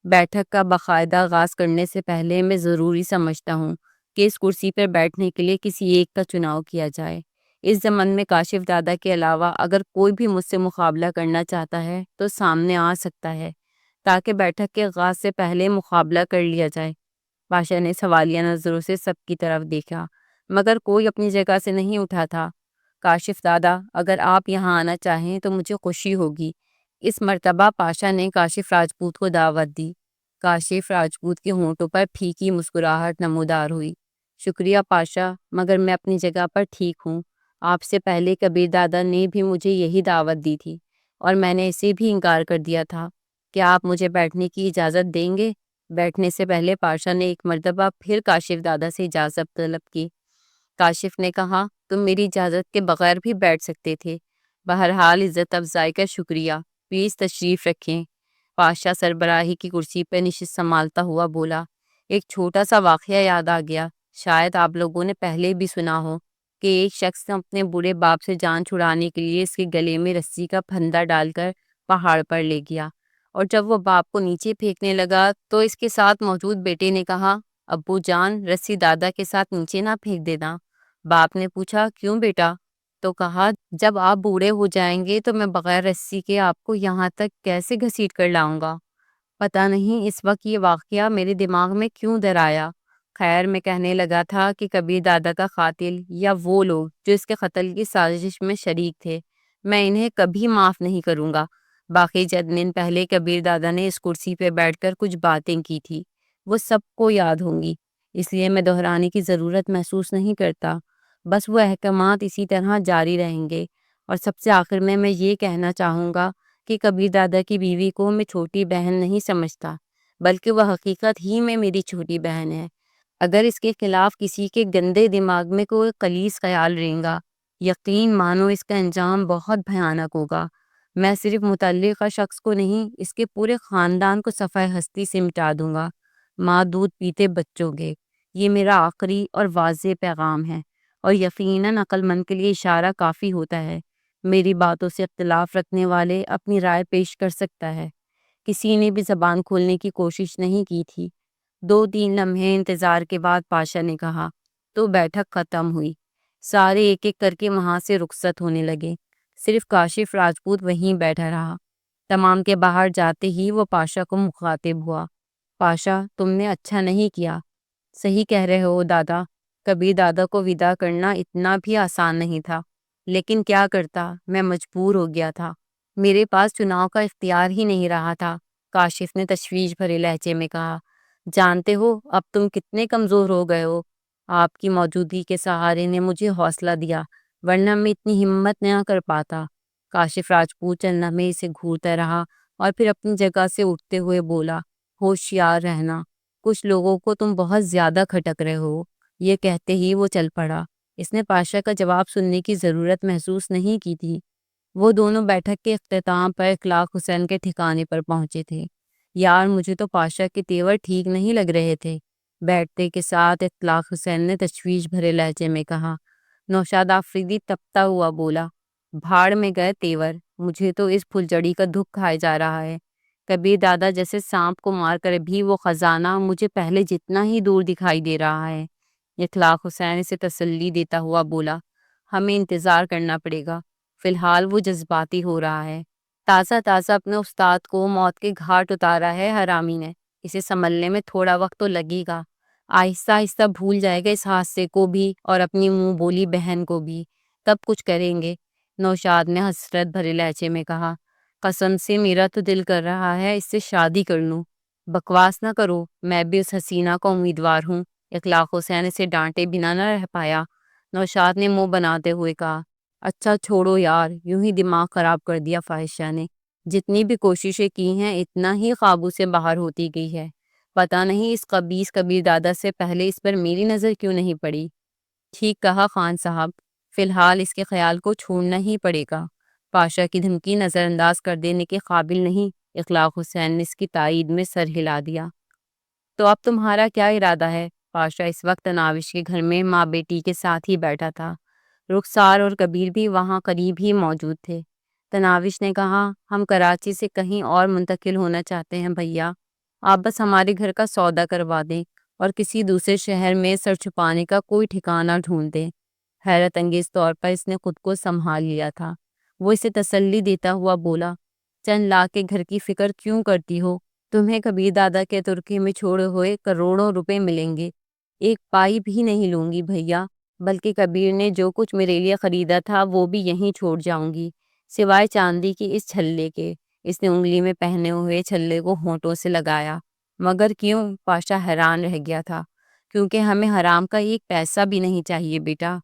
بیٹھک کا باقاعدہ آغاز کرنے سے پہلے میں ضروری سمجھتا ہوں کہ اس کرسی پر بیٹھنے کے لیے کسی ایک کا چناؤ کیا جائے۔ اس زمن میں کاشف دادا کے علاوہ اگر کوئی بھی مجھ سے مقابلہ کرنا چاہتا ہے تو سامنے آ سکتا ہے، تاکہ بیٹھک کے آغاز سے پہلے مقابلہ کر لیا جائے۔ پاشا نے سوالیہ نظروں سے سب کی طرف دیکھا، مگر کوئی اپنی جگہ سے نہیں اٹھا تھا۔ کاشف دادا، اگر آپ یہاں آنا چاہیں تو مجھے خوشی ہوگی۔ اس مرتبہ پاشا نے کاشف راجپوت کو دعوت دی۔ کاشف راجپوت کے ہونٹوں پر پھیکی مسکراہٹ نمودار ہوئی۔ شکریہ پاشا، مگر میں اپنی جگہ پر ٹھیک ہوں۔ آپ سے پہلے کبیر دادا نے بھی مجھے یہی دعوت دی تھی اور میں نے اسے بھی انکار کر دیا تھا۔ کیا آپ مجھے بیٹھنے کی اجازت دیں گے؟ بیٹھنے سے پہلے پاشا نے ایک مرتبہ پھر کاشف دادا سے اجازت طلب کی۔ کاشف نے کہا، تم میری اجازت کے بغیر بھی بیٹھ سکتے تھے۔ بہرحال عزت افزائی کا شکریہ، پلیز تشریف رکھیں۔ پاشا سربراہی کی کرسی پہ نشست سنبھالتا ہوا بولا، ایک چھوٹا سا واقعہ یاد آ گیا، شاید آپ لوگوں نے پہلے بھی سنا ہو کہ ایک شخص نے اپنے برے باپ سے جان چھڑانے کے لیے اس کے گلے میں رسی کا پھندا ڈال کر پہاڑ پر لے گیا، اور جب وہ باپ کو نیچے پھینکنے لگا تو اس کے ساتھ موجود بیٹے نے کہا، ابو جان رسی دادا کے ساتھ نیچے نہ پھینک دینا۔ باپ نے پوچھا، کیوں بیٹا؟ تو کہا، جب آپ بوڑھے ہو جائیں گے تو میں بغیر رسی کے آپ کو یہاں تک کیسے گھسیٹ کر لاؤں گا؟ پتہ نہیں اس وقت یہ واقعہ میرے دماغ میں کیوں در آیا۔ خیر، میں کہنے لگا تھا کہ کبیر دادا کا قاتل یا وہ لوگ جو اس کے قتل کی سازش میں شریک تھے، میں انہیں کبھی معاف نہیں کروں گا۔ باقی چند دن پہلے کبیر دادا نے اس کرسی پہ بیٹھ کر کچھ باتیں کی تھی، وہ سب کو یاد ہوں گی، اس لیے میں دہرانے کی ضرورت محسوس نہیں کرتا۔ بس وہ احکامات اسی طرح جاری رہیں گے، اور سب سے آخر میں یہ کہنا چاہوں گا کہ کبیر دادا کی بیوی کو میں چھوٹی بہن نہیں سمجھتا، بلکہ وہ حقیقت ہی میں میری چھوٹی بہن ہے۔ اگر اس کے خلاف کسی کے گندے دماغ میں کوئی خلیص خیال رہے، یقین مانو اس کا انجام بہت بھیانک ہوگا۔ میں صرف متعلقہ شخص کو نہیں، اس کے پورے خاندان کو صفحہ ہستی سے مٹا دوں گا۔ ماں دودھ پیتے بچوں گے، یہ میرا آخری اور واضح پیغام ہے، اور یقیناً عقل مند کے لیے اشارہ کافی ہوتا ہے۔ میری باتوں سے اختلاف رکھنے والے اپنی رائے پیش کر سکتا ہے۔ کسی نے بھی زبان کھولنے کی کوشش نہیں کی تھی۔ 2-3 لمحے انتظار کے بعد پاشا نے کہا تو بیٹھک ختم ہوئی۔ سارے ایک ایک کر کے وہاں سے رخصت ہونے لگے، صرف کاشف راجپوت وہیں بیٹھا رہا۔ تمام کے باہر جاتے ہی وہ پاشا کو مخاطب ہوا۔ پاشا، تم نے اچھا نہیں کیا۔ صحیح کہہ رہے ہو دادا، کبیر دادا کو ودا کرنا اتنا بھی آسان نہیں تھا، لیکن کیا کرتا، میں مجبور ہو گیا تھا۔ میرے پاس چناؤ کا اختیار ہی نہیں رہا تھا، کاشف نے تشویش بھرے لہجے میں کہا۔ جانتے ہو اب تم کتنے کمزور ہو گئے ہو؟ آپ کی موجودگی کے سہارے نے مجھے حوصلہ دیا، ورنہ میں اتنی ہمت نہ کر پاتا۔ کاشف راجپوت چند لمحے اسے گھورتا رہا اور پھر اپنی جگہ سے اٹھتے ہوئے بولا، ہوشیار رہنا، کچھ لوگوں کو تم بہت زیادہ کھٹک رہے ہو۔ یہ کہتے ہی وہ چل پڑا۔ اس نے پاشا کا جواب سننے کی ضرورت محسوس نہیں کی تھی۔ وہ دونوں بیٹھک کے اختتام پر اخلاق حسین کے ٹھکانے پر پہنچے تھے۔ یار، مجھے تو پاشا کے تیور ٹھیک نہیں لگ رہے تھے، بیٹھتے کے ساتھ اخلاق حسین نے تشویش بھرے لہجے میں کہا۔ نوشاد آفریدی تپتا ہوا بولا، بھاڑ میں گئے تیور، مجھے تو اس پھلجڑی کا دکھ کھائے جا رہا ہے۔ کبیر دادا جیسے سانپ کو مار کر بھی وہ خزانہ مجھے پہلے جتنا ہی دور دکھائی دے رہا ہے۔ اخلاق حسین اسے تسلی دیتا ہوا بولا، ہمیں انتظار کرنا پڑے گا، فی الحال وہ جذباتی ہو رہا ہے۔ تازہ تازہ اپنے استاد کو موت کے گھاٹ اتارا ہے حرامی نے، اسے سنبھلنے میں تھوڑا وقت تو لگے گا۔ آہستہ آہستہ بھول جائے گا اس حادثے کو بھی اور اپنی منہ بولی بہن کو بھی، تب کچھ کریں گے۔ نوشاد نے حسرت بھرے لہجے میں کہا، قسم سے میرا تو دل کر رہا ہے اس سے شادی کر لوں۔ بکواس نہ کرو، میں بھی اس حسینہ کا امیدوار ہوں۔ اخلاق حسین اسے ڈانٹے بنا نہ رہ پایا۔ نوشاد نے منہ بناتے ہوئے کہا، اچھا چھوڑو یار، یوں ہی دماغ خراب کر دیا فاحشہ نے۔ جتنی بھی کوششیں کی ہیں اتنا ہی قابو سے باہر ہوتی گئی ہے۔ پتہ نہیں اس خبیث کبیر دادا سے پہلے اس پر میری نظر کیوں نہیں پڑی۔ ٹھیک کہا خان صاحب، فی الحال اس کے خیال کو چھوڑنا ہی پڑے گا۔ پاشا کی دھمکی نظر انداز کر دینے کے قابل نہیں۔ اخلاق حسین نے اس کی تائید میں سر ہلا دیا۔ تو اب تمہارا کیا ارادہ ہے؟ پاشا اس وقت تناوش کے گھر میں ماں بیٹی کے ساتھ ہی بیٹھا تھا۔ رخسار اور کبیر بھی وہاں قریب ہی موجود تھے۔ تناوش نے کہا، ہم کراچی سے کہیں اور منتقل ہونا چاہتے ہیں بھیا، آپ بس ہمارے گھر کا سودا کروا دیں اور کسی دوسرے شہر میں سر چھپانے کا کوئی ٹھکانہ ڈھونڈ دیں۔ حیرت انگیز طور پر اس نے خود کو سنبھال لیا تھا۔ وہ اسے تسلی دیتا ہوا بولا، چند لاکھ کے گھر کی فکر کیوں کرتی ہو؟ تمہیں کبیر دادا کے ترکی میں چھوڑے ہوئے کروڑوں روپے ملیں گے۔ ایک پائی بھی نہیں لوں گی بھیا، بلکہ کبیر نے جو کچھ میرے لیے خریدا تھا وہ بھی یہیں چھوڑ جاؤں گی، سوائے چاندی کی اس چھلے کے۔ اس نے انگلی میں پہنے ہوئے چھلے کو ہونٹوں سے لگایا۔ مگر کیوں؟ پاشا حیران رہ گیا تھا۔ کیونکہ ہمیں حرام کا ایک پیسہ بھی نہیں چاہیے بیٹا۔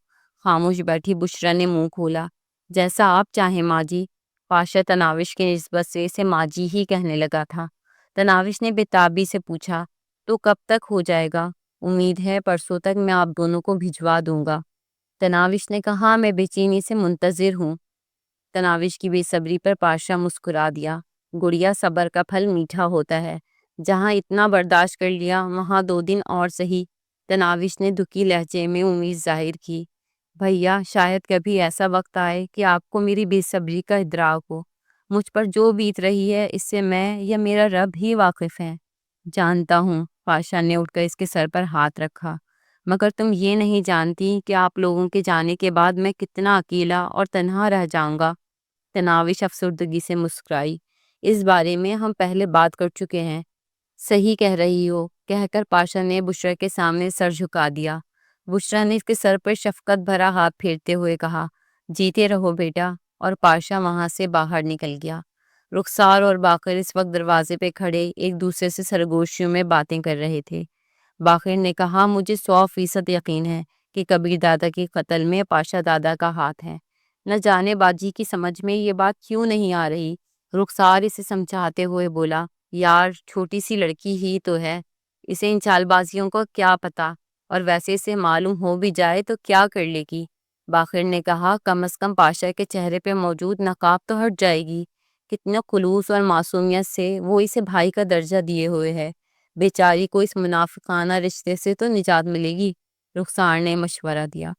خاموش بیٹھی بشرا نے منہ کھولا، جیسا آپ چاہیں ماں جی۔ پاشا تناوش کی نسبت سے اسے ماں جی ہی کہنے لگا تھا۔ تناوش نے بےتابی سے پوچھا، تو کب تک ہو جائے گا؟ امید ہے پرسوں تک میں آپ دونوں کو بھجوا دوں گا۔ تناوش نے کہا، میں بے چینی سے منتظر ہوں۔ تناوش کی بے صبری پر پاشا مسکرا دیا، گڑیا صبر کا پھل میٹھا ہوتا ہے، جہاں اتنا برداشت کر لیا وہاں 2 دن اور سہی۔ تناوش نے دکھی لہجے میں امید ظاہر کی۔ بھیا، شاید کبھی ایسا وقت آئے کہ آپ کو میری بے صبری کا ادراک ہو۔ مجھ پر جو بیت رہی ہے اس سے میں یا میرا رب ہی واقف ہے۔ جانتا ہوں، پاشا نے اٹھ کر اس کے سر پر ہاتھ رکھا، مگر تم یہ نہیں جانتی کہ آپ لوگوں کے جانے کے بعد میں کتنا اکیلا اور تنہا رہ جاؤں گا۔ تناوش افسردگی سے مسکرائی، اس بارے میں ہم پہلے بات کر چکے ہیں۔ صحیح کہہ رہی ہو، کہہ کر پاشا نے بشرا کے سامنے سر جھکا دیا۔ بشرا نے اس کے سر پر شفقت بھرا ہاتھ پھیرتے ہوئے کہا، جیتے رہو بیٹا، اور پاشا وہاں سے باہر نکل گیا۔ رخسار اور باقر اس وقت دروازے پہ کھڑے ایک دوسرے سے سرگوشیوں میں باتیں کر رہے تھے۔ باقر نے کہا، مجھے 100% یقین ہے کہ کبیر دادا کے قتل میں پاشا دادا کا ہاتھ ہے۔ نہ جانے باجی کی سمجھ میں یہ بات کیوں نہیں آ رہی۔ رخسار اسے سمجھاتے ہوئے بولا، یار چھوٹی سی لڑکی ہی تو ہے، اسے ان چال بازیوں کو کیا پتا، اور ویسے اسے معلوم ہو بھی جائے تو کیا کر لے گی۔ باقر نے کہا، کم از کم پاشا کے چہرے پہ موجود نقاب تو ہٹ جائے گی۔ کتنا خلوص اور معصومیت سے وہ اسے بھائی کا درجہ دیے ہوئے ہے، بیچاری کو اس منافقانہ رشتے سے تو نجات ملے گی۔ رخسار نے مشورہ دیا،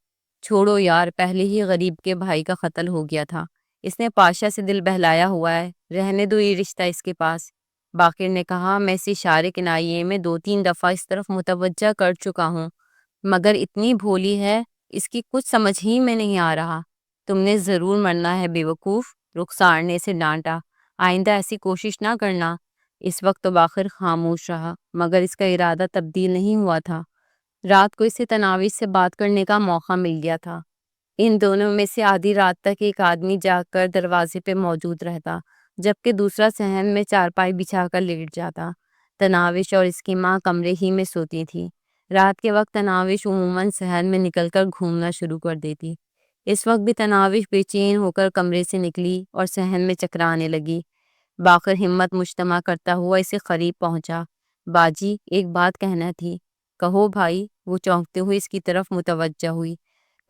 چھوڑو یار، پہلے ہی غریب کے بھائی کا قتل ہو گیا تھا، اس نے پاشا سے دل بہلایا ہوا ہے، رہنے دو یہ رشتہ اس کے پاس۔ باقر نے کہا، میں اس اشارے کنائیے میں 2-3 دفعہ اس طرف متوجہ کر چکا ہوں، مگر اتنی بھولی ہے، اس کی کچھ سمجھ ہی میں نہیں آ رہا۔ تم نے ضرور مرنا ہے بے وقوف، رخسار نے اسے ڈانٹا، آئندہ ایسی کوشش نہ کرنا۔ اس وقت تو باقر خاموش رہا، مگر اس کا ارادہ تبدیل نہیں ہوا تھا۔ رات کو اسے تناوش سے بات کرنے کا موقع مل گیا تھا۔ ان دونوں میں سے آدھی رات تک ایک آدمی جاگ کر دروازے پہ موجود رہتا، جبکہ دوسرا صحن میں چارپائی بچھا کر لیٹ جاتا۔ تناوش اور اس کی ماں کمرے ہی میں سوتی تھی۔ رات کے وقت تناوش عموماً صحن میں نکل کر گھومنا شروع کر دیتی۔ اس وقت بھی تناوش بے چین ہو کر کمرے سے نکلی اور صحن میں چکرانے لگی۔ باقر ہمت مجتمع کرتا ہوا اسے قریب پہنچا۔ باجی، ایک بات کہنا تھی۔ کہو بھائی، وہ چونکتے ہوئے اس کی طرف متوجہ ہوئی۔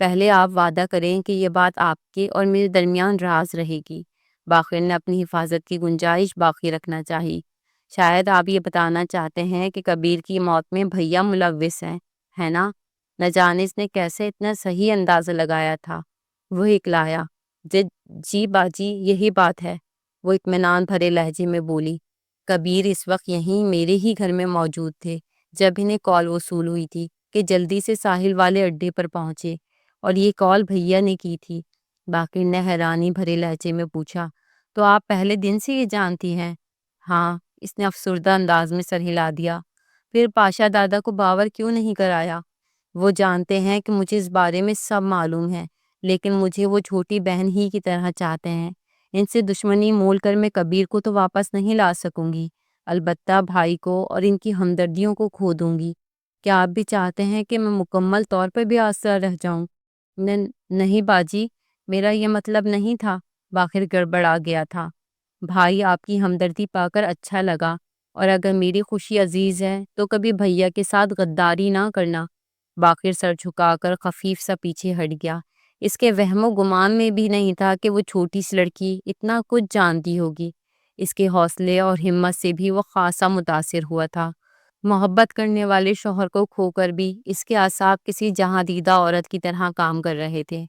پہلے آپ وعدہ کریں کہ یہ بات آپ کے اور میرے درمیان راز رہے گی۔ باقر نے اپنی حفاظت کی گنجائش باقی رکھنا چاہی۔ شاید آپ یہ بتانا چاہتے ہیں کہ کبیر کی موت میں بھیا ملوث ہیں، ہے نا؟ نہ جانے اس نے کیسے اتنا صحیح اندازہ لگایا تھا۔ وہ اکلایا، جی باجی، یہی بات ہے۔ وہ اطمینان بھرے لہجے میں بولی، کبیر اس وقت یہیں میرے ہی گھر میں موجود تھے جب انہیں کال وصول ہوئی تھی کہ جلدی سے ساحل والے اڈے پر پہنچے، اور یہ کال بھیا نے کی تھی۔ باقر نے حیرانی بھرے لہجے میں پوچھا، تو آپ پہلے دن سے یہ جانتی ہیں؟ ہاں، اس نے افسردہ انداز میں سر ہلا دیا۔ پھر پاشا دادا کو باور کیوں نہیں کرایا؟ وہ جانتے ہیں کہ مجھے اس بارے میں سب معلوم ہے، لیکن مجھے وہ چھوٹی بہن ہی کی طرح چاہتے ہیں۔ ان سے دشمنی مول کر میں کبیر کو تو واپس نہیں لا سکوں گی، البتہ بھائی کو اور ان کی ہمدردیوں کو کھو دوں گی۔ کیا آپ بھی چاہتے ہیں کہ میں مکمل طور پر بھی آسرا رہ جاؤں؟ نہیں باجی، میرا یہ مطلب نہیں تھا۔ باقر گڑبڑا گیا تھا۔ بھائی، آپ کی ہمدردی پا کر اچھا لگا، اور اگر میری خوشی عزیز ہے تو کبھی بھیا کے ساتھ غداری نہ کرنا۔ باقر سر جھکا کر خفیف سا پیچھے ہٹ گیا۔ اس کے وہم و گمان میں بھی نہیں تھا کہ وہ چھوٹی سی لڑکی اتنا کچھ جانتی ہوگی۔ اس کے حوصلے اور ہمت سے بھی وہ خاصا متاثر ہوا تھا۔ محبت کرنے والے شوہر کو کھو کر بھی اس کے اعصاب کسی جہاں دیدہ عورت کی طرح کام کر رہے تھے۔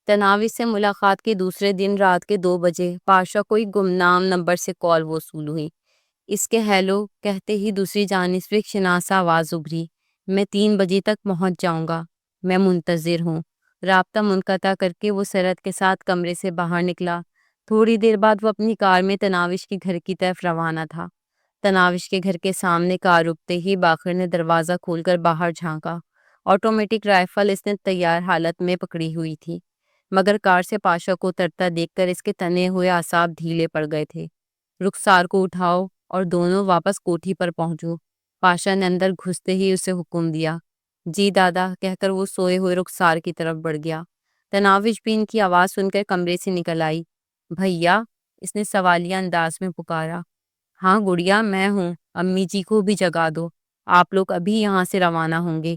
تناوش سے ملاقات کے دوسرے دن رات کے 2 بجے پاشا کوئی گمنام نمبر سے کال وصول ہوئی۔ اس کے ہیلو کہتے ہی دوسری جانب سے ایک شناسا آواز ابھری، میں 3 بجے تک پہنچ جاؤں گا، میں منتظر ہوں۔ رابطہ منقطع کر کے وہ سرحد کے ساتھ کمرے سے باہر نکلا۔ تھوڑی دیر بعد وہ اپنی کار میں تناوش کے گھر کی طرف روانہ تھا۔ تناوش کے گھر کے سامنے کار رکتے ہی باقر نے دروازہ کھول کر باہر جھانکا۔ آٹومیٹک رائفل اس نے تیار حالت میں پکڑی ہوئی تھی، مگر کار سے پاشا کو اترتا دیکھ کر اس کے تنے ہوئے اعصاب ڈھیلے پڑ گئے تھے۔ رخسار کو اٹھاؤ اور دونوں واپس کوٹھی پر پہنچو، پاشا نے اندر گھستے ہی اسے حکم دیا۔ جی دادا، کہہ کر وہ سوئے ہوئے رخسار کی طرف بڑھ گیا۔ تناوش بھی ان کی آواز سن کر کمرے سے نکل آئی۔ بھیا، اس نے سوالیہ انداز میں پکارا۔ ہاں گڑیا، میں ہوں، امی جی کو بھی جگا دو، آپ لوگ ابھی یہاں سے روانہ ہوں گے۔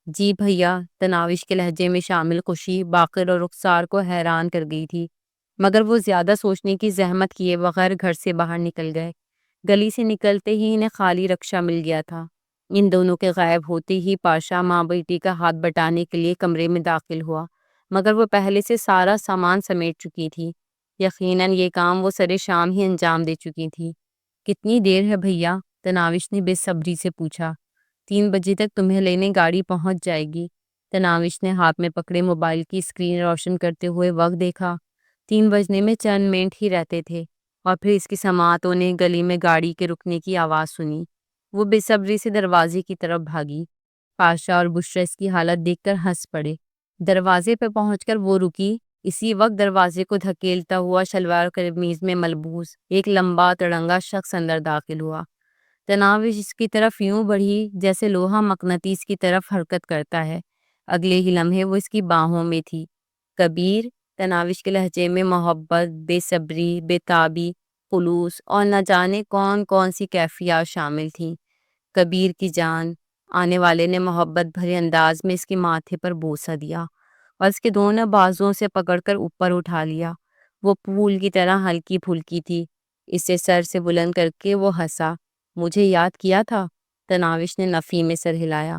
جی بھیا، تناوش کے لہجے میں شامل خوشی باقر اور رخسار کو حیران کر گئی تھی، مگر وہ زیادہ سوچنے کی زحمت کیے بغیر گھر سے باہر نکل گئے۔ گلی سے نکلتے ہی انہیں خالی رکشہ مل گیا تھا۔ ان دونوں کے غائب ہوتے ہی پاشا ماں بیٹی کا ہاتھ بٹانے کے لیے کمرے میں داخل ہوا، مگر وہ پہلے سے سارا سامان سمیٹ چکی تھی۔ یقیناً یہ کام وہ سرے شام ہی انجام دے چکی تھی۔ کتنی دیر ہے بھیا؟ تناوش نے بے صبری سے پوچھا۔ 3 بجے تک تمہیں لینے گاڑی پہنچ جائے گی۔ تناوش نے ہاتھ میں پکڑے موبائل کی اسکرین روشن کرتے ہوئے وقت دیکھا۔ 3 بجنے میں چند منٹ ہی رہتے تھے، اور پھر اس کی سماعتوں نے گلی میں گاڑی کے رکنے کی آواز سنی۔ وہ بے صبری سے دروازے کی طرف بھاگی۔ پاشا اور بشرا اس کی حالت دیکھ کر ہنس پڑے۔ دروازے پہ پہنچ کر وہ رکی۔ اسی وقت دروازے کو دھکیلتا ہوا شلوار قمیض میں ملبوس ایک لمبا تڑنگا شخص اندر داخل ہوا۔ تناوش اس کی طرف یوں بڑھی جیسے لوہا مقناطیس کی طرف حرکت کرتا ہے۔ اگلے ہی لمحے وہ اس کی باہوں میں تھی۔ کبیر، تناوش کے لہجے میں محبت، بے صبری، بے تابی خلوص اور نہ جانے کون کون سی کیفیات شامل تھیں۔ کبیر کی جان، آنے والے نے محبت بھرے انداز میں اس کے ماتھے پر بوسہ دیا اور اس کے دونوں بازوؤں سے پکڑ کر اوپر اٹھا لیا۔ وہ پھول کی طرح ہلکی پھلکی تھی۔ اسے سر سے بلند کر کے وہ ہنسا۔ مجھے یاد کیا تھا؟ تناوش نے نفی میں سر ہلایا۔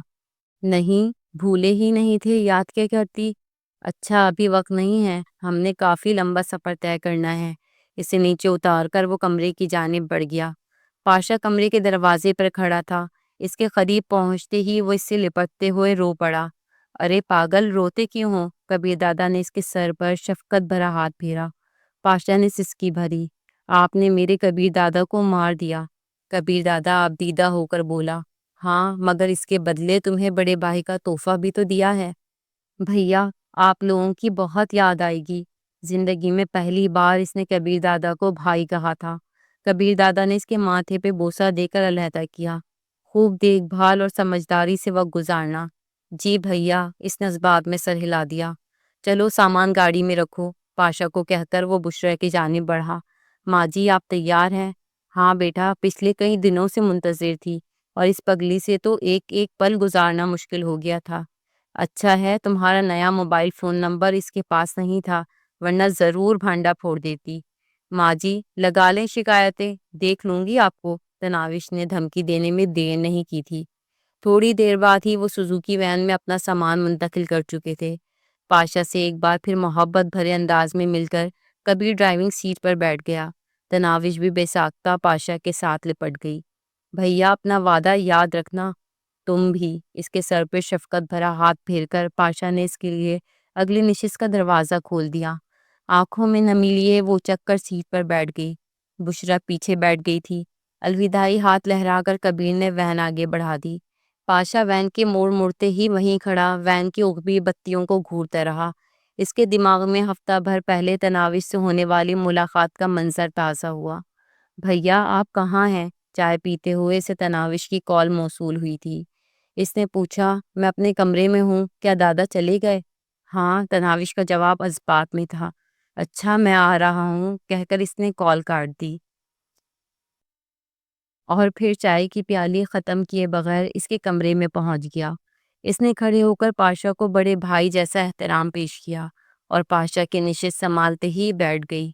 نہیں، بھولے ہی نہیں تھے، یاد کیا کرتی؟ اچھا ابھی وقت نہیں ہے، ہم نے کافی لمبا سفر طے کرنا ہے۔ اسے نیچے اتار کر وہ کمرے کی جانب بڑھ گیا۔ پاشا کمرے کے دروازے پر کھڑا تھا۔ اس کے قریب پہنچتے ہی وہ اس سے لپٹتے ہوئے رو پڑا۔ ارے پاگل، روتے کیوں ہو؟ کبیر دادا نے اس کے سر پر شفقت بھرا ہاتھ پھیرا۔ پاشا نے سسکی بھری۔ آپ نے میرے کبیر دادا کو مار دیا۔ کبیر دادا آپ دیدہ ہو کر بولا۔ ہاں، مگر اس کے بدلے تمہیں بڑے بھائی کا تحفہ بھی تو دیا ہے۔ بھیا، آپ لوگوں کی بہت یاد آئے گی۔ زندگی میں پہلی بار اس نے کبیر دادا کو بھائی کہا تھا۔ کبیر دادا نے اس کے ماتھے پہ بوسہ دے کر علیحدہ کیا۔ خوب دیکھ بھال اور سمجھداری سے وقت گزارنا۔ جی بھیا، اس نے اس بات میں سر ہلا دیا۔ چلو سامان گاڑی میں رکھو، پاشا کو کہہ کر وہ بشرا کی جانب بڑھا۔ ماں جی، آپ تیار ہیں؟ ہاں بیٹا، پچھلے کئی دنوں سے منتظر تھی اور اس پگلی سے تو ایک ایک پل گزارنا مشکل ہو گیا تھا۔ اچھا ہے تمہارا نیا موبائل فون نمبر اس کے پاس نہیں تھا، ورنہ ضرور بھانڈا پھوڑ دیتی۔ ماں جی، لگا لیں شکایتیں، دیکھ لوں گی آپ کو، تناوش نے دھمکی دینے میں دیر نہیں کی تھی۔ تھوڑی دیر بعد ہی وہ سوزوکی وین میں اپنا سامان منتقل کر چکے تھے۔ پاشا سے ایک بار پھر محبت بھرے انداز میں مل کر کبیر ڈرائیونگ سیٹ پر بیٹھ گیا۔ تناوش بھی بے ساختہ پاشا کے ساتھ لپٹ گئی۔ بھیا، اپنا وعدہ یاد رکھنا۔ تم بھی۔ اس کے سر پہ شفقت بھرا ہاتھ پھیر کر پاشا نے اس کے لیے اگلی نشست کا دروازہ کھول دیا۔ آنکھوں میں نمی لیے وہ چک کر سیٹ پر بیٹھ گئی۔ بشرا پیچھے بیٹھ گئی تھی۔ الوداعی ہاتھ لہرا کر کبیر نے وین آگے بڑھا دی۔ پاشا وین کے موڑ مڑتے ہی وہیں کھڑا وین کی اگبی بتیوں کو گھورتا رہا۔ اس کے دماغ میں ہفتہ بھر پہلے تناوش سے ہونے والی ملاقات کا منظر تازہ ہوا۔ بھیا، آپ کہاں ہیں؟ چائے پیتے ہوئے سے تناوش کی کال موصول ہوئی تھی۔ اس نے پوچھا۔ میں اپنے کمرے میں ہوں، کیا دادا چلے گئے؟ ہاں، تناوش کا جواب اس بات میں تھا۔ اچھا، میں آ رہا ہوں، کہہ کر اس نے کال کاٹ دی اور پھر چائے کی پیالی ختم کیے بغیر اس کے کمرے میں پہنچ گیا۔ اس نے کھڑے ہو کر پاشا کو بڑے بھائی جیسا احترام پیش کیا اور پاشا کی نشست سنبھالتے ہی بیٹھ گئی۔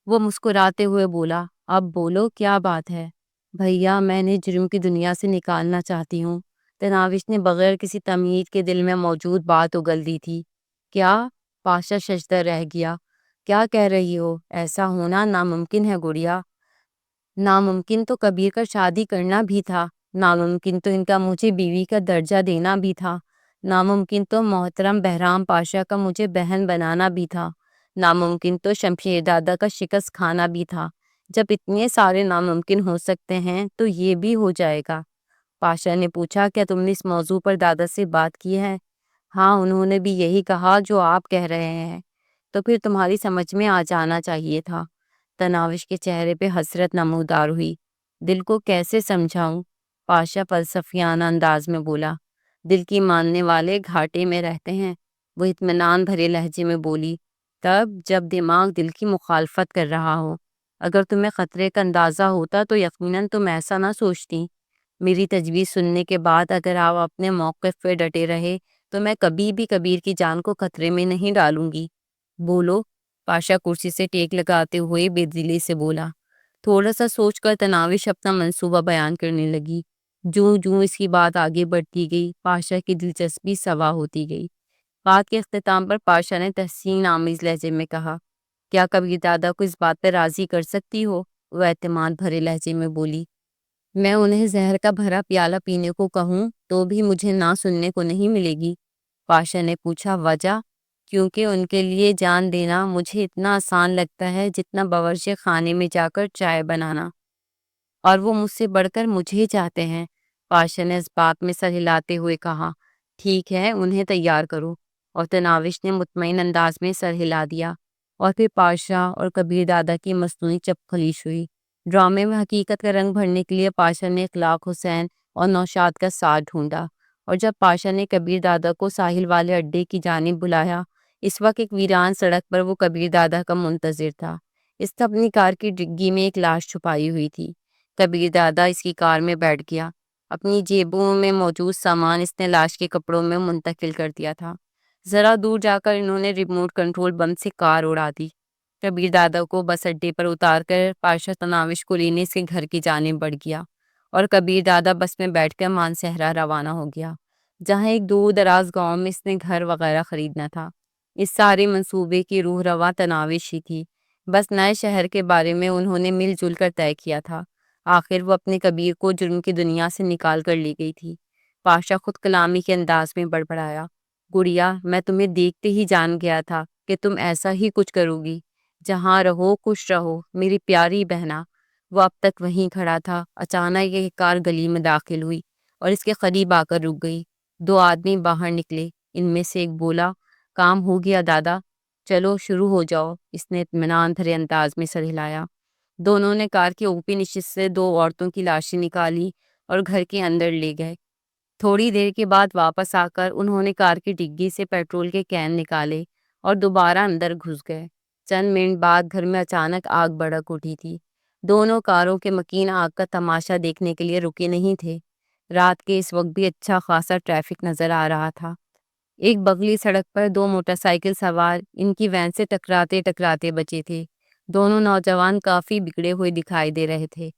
وہ مسکراتے ہوئے بولا۔ اب بولو، کیا بات ہے؟ بھیا، میں نے جرم کی دنیا سے نکالنا چاہتی ہوں۔ تناوش نے بغیر کسی تمہید کے دل میں موجود بات اگل دی تھی۔ کیا؟ پاشا ششدر رہ گیا۔ کیا کہہ رہی ہو؟ ایسا ہونا ناممکن ہے گڑیا۔ ناممکن تو کبیر کا شادی کرنا بھی تھا، ناممکن تو ان کا مجھے بیوی کا درجہ دینا بھی تھا، ناممکن تو محترم بہرام پاشا کا مجھے بہن بنانا بھی تھا، ناممکن تو شمشیر دادا کا شکست کھانا بھی تھا۔ جب اتنے سارے ناممکن ہو سکتے ہیں تو یہ بھی ہو جائے گا۔ پاشا نے پوچھا۔ کیا تم نے اس موضوع پر دادا سے بات کی ہے؟ ہاں، انہوں نے بھی یہی کہا جو آپ کہہ رہے ہیں۔ تو پھر تمہاری سمجھ میں آ جانا چاہیے تھا۔ تناوش کے چہرے پہ حسرت نمودار ہوئی۔ دل کو کیسے سمجھاؤں؟ پاشا فلسفیانہ انداز میں بولا۔ دل کی ماننے والے گھاٹے میں رہتے ہیں، وہ اطمینان بھرے لہجے میں بولی۔ تب جب دماغ دل کی مخالفت کر رہا ہو۔ اگر تمہیں خطرے کا اندازہ ہوتا تو یقیناً تم ایسا نہ سوچتی۔ میری تجویز سننے کے بعد اگر آپ اپنے موقف پہ ڈٹے رہے تو میں کبھی بھی کبیر کی جان کو خطرے میں نہیں ڈالوں گی۔ بولو، پاشا کرسی سے ٹیک لگاتے ہوئے بے دلی سے بولا۔ تھوڑا سا سوچ کر تناوش اپنا منصوبہ بیان کرنے لگی۔ جوں جوں اس کی بات آگے بڑھتی گئی، پاشا کی دلچسپی سوا ہوتی گئی۔ بات کے اختتام پر پاشا نے تحسین آمیز لہجے میں کہا۔ کیا کبیر دادا کو اس بات پہ راضی کر سکتی ہو؟ وہ اعتماد بھرے لہجے میں بولی۔ میں انہیں زہر کا بھرا پیالہ پینے کو کہوں تو بھی مجھے نہ سننے کو نہیں ملے گی۔ پاشا نے پوچھا۔ وجہ؟ کیونکہ ان کے لیے جان دینا مجھے اتنا آسان لگتا ہے جتنا باورچی خانے میں جا کر چائے بنانا، اور وہ مجھ سے بڑھ کر مجھے چاہتے ہیں۔ پاشا نے اس بات میں سر ہلاتے ہوئے کہا۔ ٹھیک ہے، انہیں تیار کرو، اور تناوش نے مطمئن انداز میں سر ہلا دیا، اور پھر پاشا اور کبیر دادا کی مصنوعی چپخلیش ہوئی۔ ڈرامے میں حقیقت کا رنگ بھرنے کے لیے پاشا نے اخلاق حسین اور نوشاد کا ساتھ ڈھونڈا، اور جب پاشا نے کبیر دادا کو ساحل والے اڈے کی جانب بلایا، اس وقت ایک ویران سڑک پر وہ کبیر دادا کا منتظر تھا۔ اس نے اپنی کار کی ڈگی میں ایک لاش چھپائی ہوئی تھی۔ کبیر دادا اس کی کار میں بیٹھ گیا۔ اپنی جیبوں میں موجود سامان اس نے لاش کے کپڑوں میں منتقل کر دیا تھا۔ ذرا دور جا کر انہوں نے ریموٹ کنٹرول بم سے کار اڑا دی۔ کبیر دادا کو بس اڈے پر اتار کر پاشا تناوش کو لینے اس کے گھر کی جانب بڑھ گیا اور کبیر دادا بس میں بیٹھ کر مانسہرہ روانہ ہو گیا، جہاں ایک دور دراز گاؤں میں اس نے گھر وغیرہ خریدنا تھا۔ اس سارے منصوبے کی روح رواں تناوش ہی تھی۔ بس نئے شہر کے بارے میں انہوں نے مل جل کر طے کیا تھا۔ آخر وہ اپنے کبیر کو جرم کی دنیا سے نکال کر لی گئی تھی۔ پاشا خود کلامی کے انداز میں بڑبڑایا، گڑیا، میں تمہیں دیکھتے ہی جان گیا تھا کہ تم ایسا ہی کچھ کرو گی۔ جہاں رہو خوش رہو میری پیاری بہنا۔ وہ اب تک وہیں کھڑا تھا۔ اچانک ایک کار گلی میں داخل ہوئی اور اس کے قریب آ کر رک گئی۔ دو آدمی باہر نکلے۔ ان میں سے ایک بولا، کام ہو گیا دادا، چلو شروع ہو جاؤ۔ اس نے اطمینان بھرے انداز میں سر ہلایا۔ دونوں نے کار کی اوپری نشست سے دو عورتوں کی لاشیں نکالی اور گھر کے اندر لے گئے۔ تھوڑی دیر کے بعد واپس آ کر انہوں نے کار کی ڈگی سے پیٹرول کے کین نکالے اور دوبارہ اندر گھس گئے۔ چند منٹ بعد گھر میں اچانک آگ بھڑک اٹھی تھی۔ دونوں کاروں کے مکین آگ کا تماشا دیکھنے کے لیے رکے نہیں تھے۔ رات کے اس وقت بھی اچھا خاصا ٹریفک نظر آ رہا تھا۔ ایک بغلی سڑک پر دو موٹر سائیکل سوار ان کی وین سے ٹکراتے ٹکراتے بچے تھے۔ دونوں نوجوان کافی بگڑے ہوئے دکھائی دے رہے تھے۔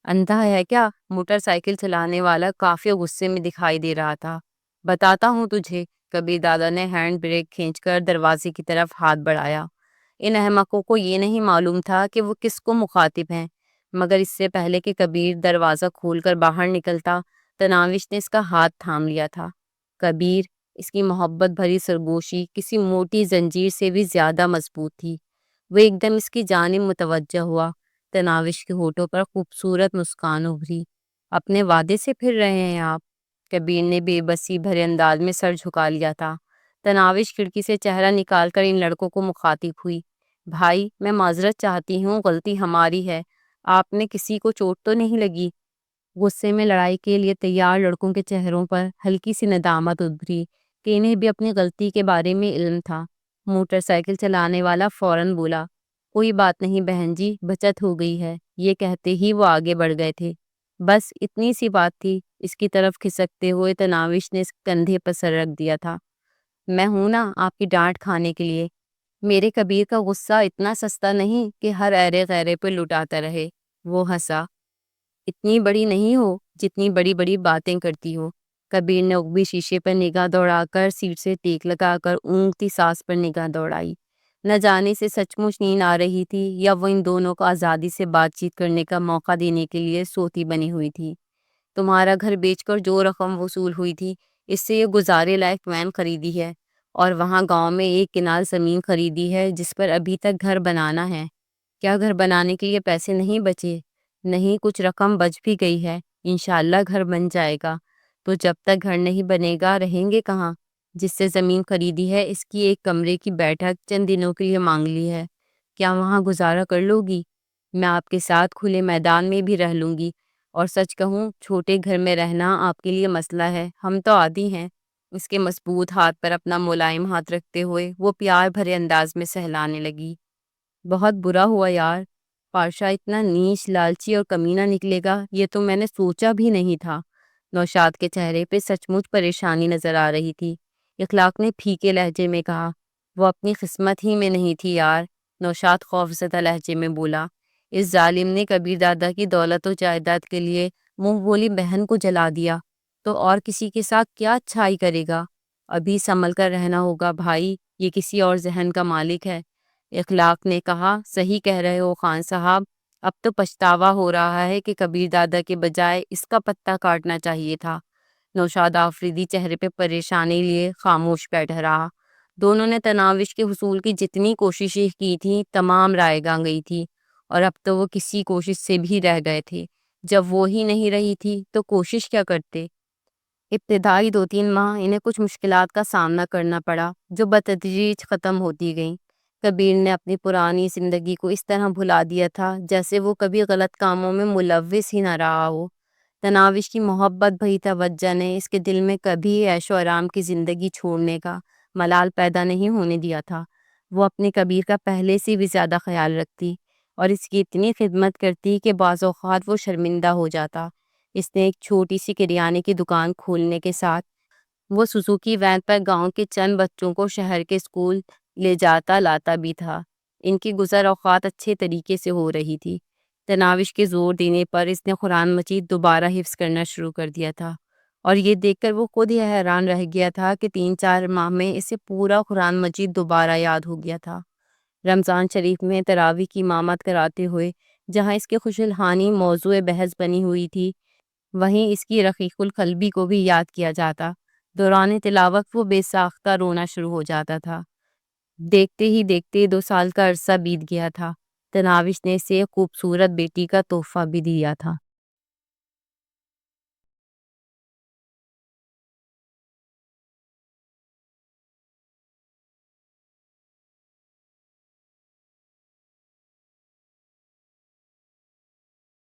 اندھا ہے کیا؟ موٹر سائیکل چلانے والا کافی غصے میں دکھائی دے رہا تھا۔ بتاتا ہوں تجھے، کبیر دادا نے ہینڈ بریک کھینچ کر دروازے کی طرف ہاتھ بڑھایا۔ ان احمقوں کو یہ نہیں معلوم تھا کہ وہ کس کو مخاطب ہیں، مگر اس سے پہلے کہ کبیر دروازہ کھول کر باہر نکلتا، تناوش نے اس کا ہاتھ تھام لیا تھا۔ کبیر، اس کی محبت بھری سرگوشی کسی موٹی زنجیر سے بھی زیادہ مضبوط تھی۔ وہ ایک دم اس کی جانب متوجہ ہوا۔ تناوش کے ہونٹوں پر خوبصورت مسکان ابھری۔ اپنے وعدے سے پھر رہے ہیں آپ؟ کبیر نے بے بسی بھرے انداز میں سر جھکا لیا تھا۔ تناوش کھڑکی سے چہرہ نکال کر ان لڑکوں کو مخاطب ہوئی۔ بھائی، میں معذرت چاہتی ہوں، غلطی ہماری ہے۔ آپ نے کسی کو چوٹ تو نہیں لگی؟ غصے میں لڑائی کے لیے تیار لڑکوں کے چہروں پر ہلکی سی ندامت ابھری کہ انہیں بھی اپنی غلطی کے بارے میں علم تھا۔ موٹر سائیکل چلانے والا فوراً بولا، کوئی بات نہیں بہن جی، بچت ہو گئی ہے۔ یہ کہتے ہی وہ آگے بڑھ گئے تھے۔ بس اتنی سی بات تھی۔ اس کی طرف کھسکتے ہوئے تناوش نے اس کندھے پر سر رکھ دیا تھا۔ میں ہوں نا آپ کی ڈانٹ کھانے کے لیے۔ میرے کبیر کا غصہ اتنا سستا نہیں کہ ہر ایرے غیرے پہ لٹاتا رہے۔ وہ ہنسا، اتنی بڑی نہیں ہو جتنی بڑی بڑی باتیں کرتی ہو۔ کبیر نے اگبی شیشے پر نگاہ دوڑا کر سیٹ سے ٹیک لگا کر اونگتی سانس پر نگاہ دوڑائی۔ نہ جانے سے سچ مچ نیند آ رہی تھی یا وہ ان دونوں کو آزادی سے بات چیت کرنے کا موقع دینے کے لیے سوتی بنی ہوئی تھی۔ تمہارا گھر بیچ کر جو رقم وصول ہوئی تھی، اس سے یہ گزارے لائق وین خریدی ہے اور وہاں گاؤں میں ایک کنال زمین خریدی ہے جس پر ابھی تک گھر بنانا ہے۔ کیا گھر بنانے کے لیے پیسے نہیں بچے؟ نہیں، کچھ رقم بچ بھی گئی ہے۔ انشاءاللہ گھر بن جائے گا۔ تو جب تک گھر نہیں بنے گا رہیں گے کہاں؟ جس سے زمین خریدی ہے اس کی ایک کمرے کی بیٹھک چند دنوں کے لیے مانگ لی ہے۔ کیا وہاں گزارا کر لو گی؟ میں آپ کے ساتھ کھلے میدان میں بھی رہ لوں گی، اور سچ کہوں چھوٹے گھر میں رہنا آپ کے لیے مسئلہ ہے، ہم تو عادی ہیں۔ اس کے مضبوط ہاتھ پر اپنا ملائم ہاتھ رکھتے ہوئے وہ پیار بھرے انداز میں سہلانے لگی۔ بہت برا ہوا یار، پاشا اتنا نیچ، لالچی اور کمینہ نکلے گا یہ تو میں نے سوچا بھی نہیں تھا۔ نوشاد کے چہرے پہ سچ مچ پریشانی نظر آ رہی تھی۔ اخلاق نے پھیکے لہجے میں کہا، وہ اپنی قسمت ہی میں نہیں تھی یار۔ نوشاد خوفزدہ لہجے میں بولا، اس ظالم نے کبیر دادا کی دولت و جائیداد کے لیے منہ بولی بہن کو جلا دیا، تو اور کسی کے ساتھ کیا اچھائی کرے گا؟ ابھی سنبھل کر رہنا ہوگا بھائی، یہ کسی اور ذہن کا مالک ہے۔ اخلاق نے کہا، صحیح کہہ رہے ہو خان صاحب، اب تو پچھتاوا ہو رہا ہے کہ کبیر دادا کے بجائے اس کا پتہ کاٹنا چاہیے تھا۔ نوشاد آفریدی چہرے پہ پریشانی لیے خاموش بیٹھا رہا۔ دونوں نے تناوش کے حصول کی جتنی کوششیں کی تھیں تمام رائے گاں گئی تھی، اور اب تو وہ کسی کوشش سے بھی رہ گئے تھے۔ جب وہ ہی نہیں رہی تھی تو کوشش کیا کرتے؟ ابتدائی 2-3 ماہ انہیں کچھ مشکلات کا سامنا کرنا پڑا جو بتدریج ختم ہوتی گئیں۔ کبیر نے اپنی پرانی زندگی کو اس طرح بھلا دیا تھا جیسے وہ کبھی غلط کاموں میں ملوث ہی نہ رہا ہو۔ تناوش کی محبت بھری توجہ نے اس کے دل میں کبھی عیش و آرام کی زندگی چھوڑنے کا ملال پیدا نہیں ہونے دیا تھا۔ وہ اپنے کبیر کا پہلے سے بھی زیادہ خیال رکھتی، اور اس کی اتنی خدمت کرتی کہ بعض اوقات وہ شرمندہ ہو جاتا۔ اس نے ایک چھوٹی سی کریانے کی دکان کھولنے کے ساتھ وہ سوزوکی وین پر گاؤں کے چند بچوں کو شہر کے اسکول لے جاتا لاتا بھی تھا۔ ان کی گزر اوقات اچھے طریقے سے ہو رہی تھی۔ تناوش کے زور دینے پر اس نے قرآن مجید دوبارہ حفظ کرنا شروع کر دیا تھا، اور یہ دیکھ کر وہ خود ہی حیران رہ گیا تھا کہ 3-4 ماہ میں اسے پورا قرآن مجید دوبارہ یاد ہو گیا تھا۔ رمضان شریف میں تراویح کی امامت کراتے ہوئے جہاں اس کے خوش الحانی موضوع بحث بنی ہوئی تھی، وہیں اس کی رقیق القلبی کو بھی یاد کیا جاتا۔ دوران تلاوت وہ بے ساختہ رونا شروع ہو جاتا تھا۔ دیکھتے ہی دیکھتے 2 سال کا عرصہ بیت گیا تھا۔ تناوش نے اسے ایک خوبصورت بیٹی کا تحفہ بھی دیا تھا۔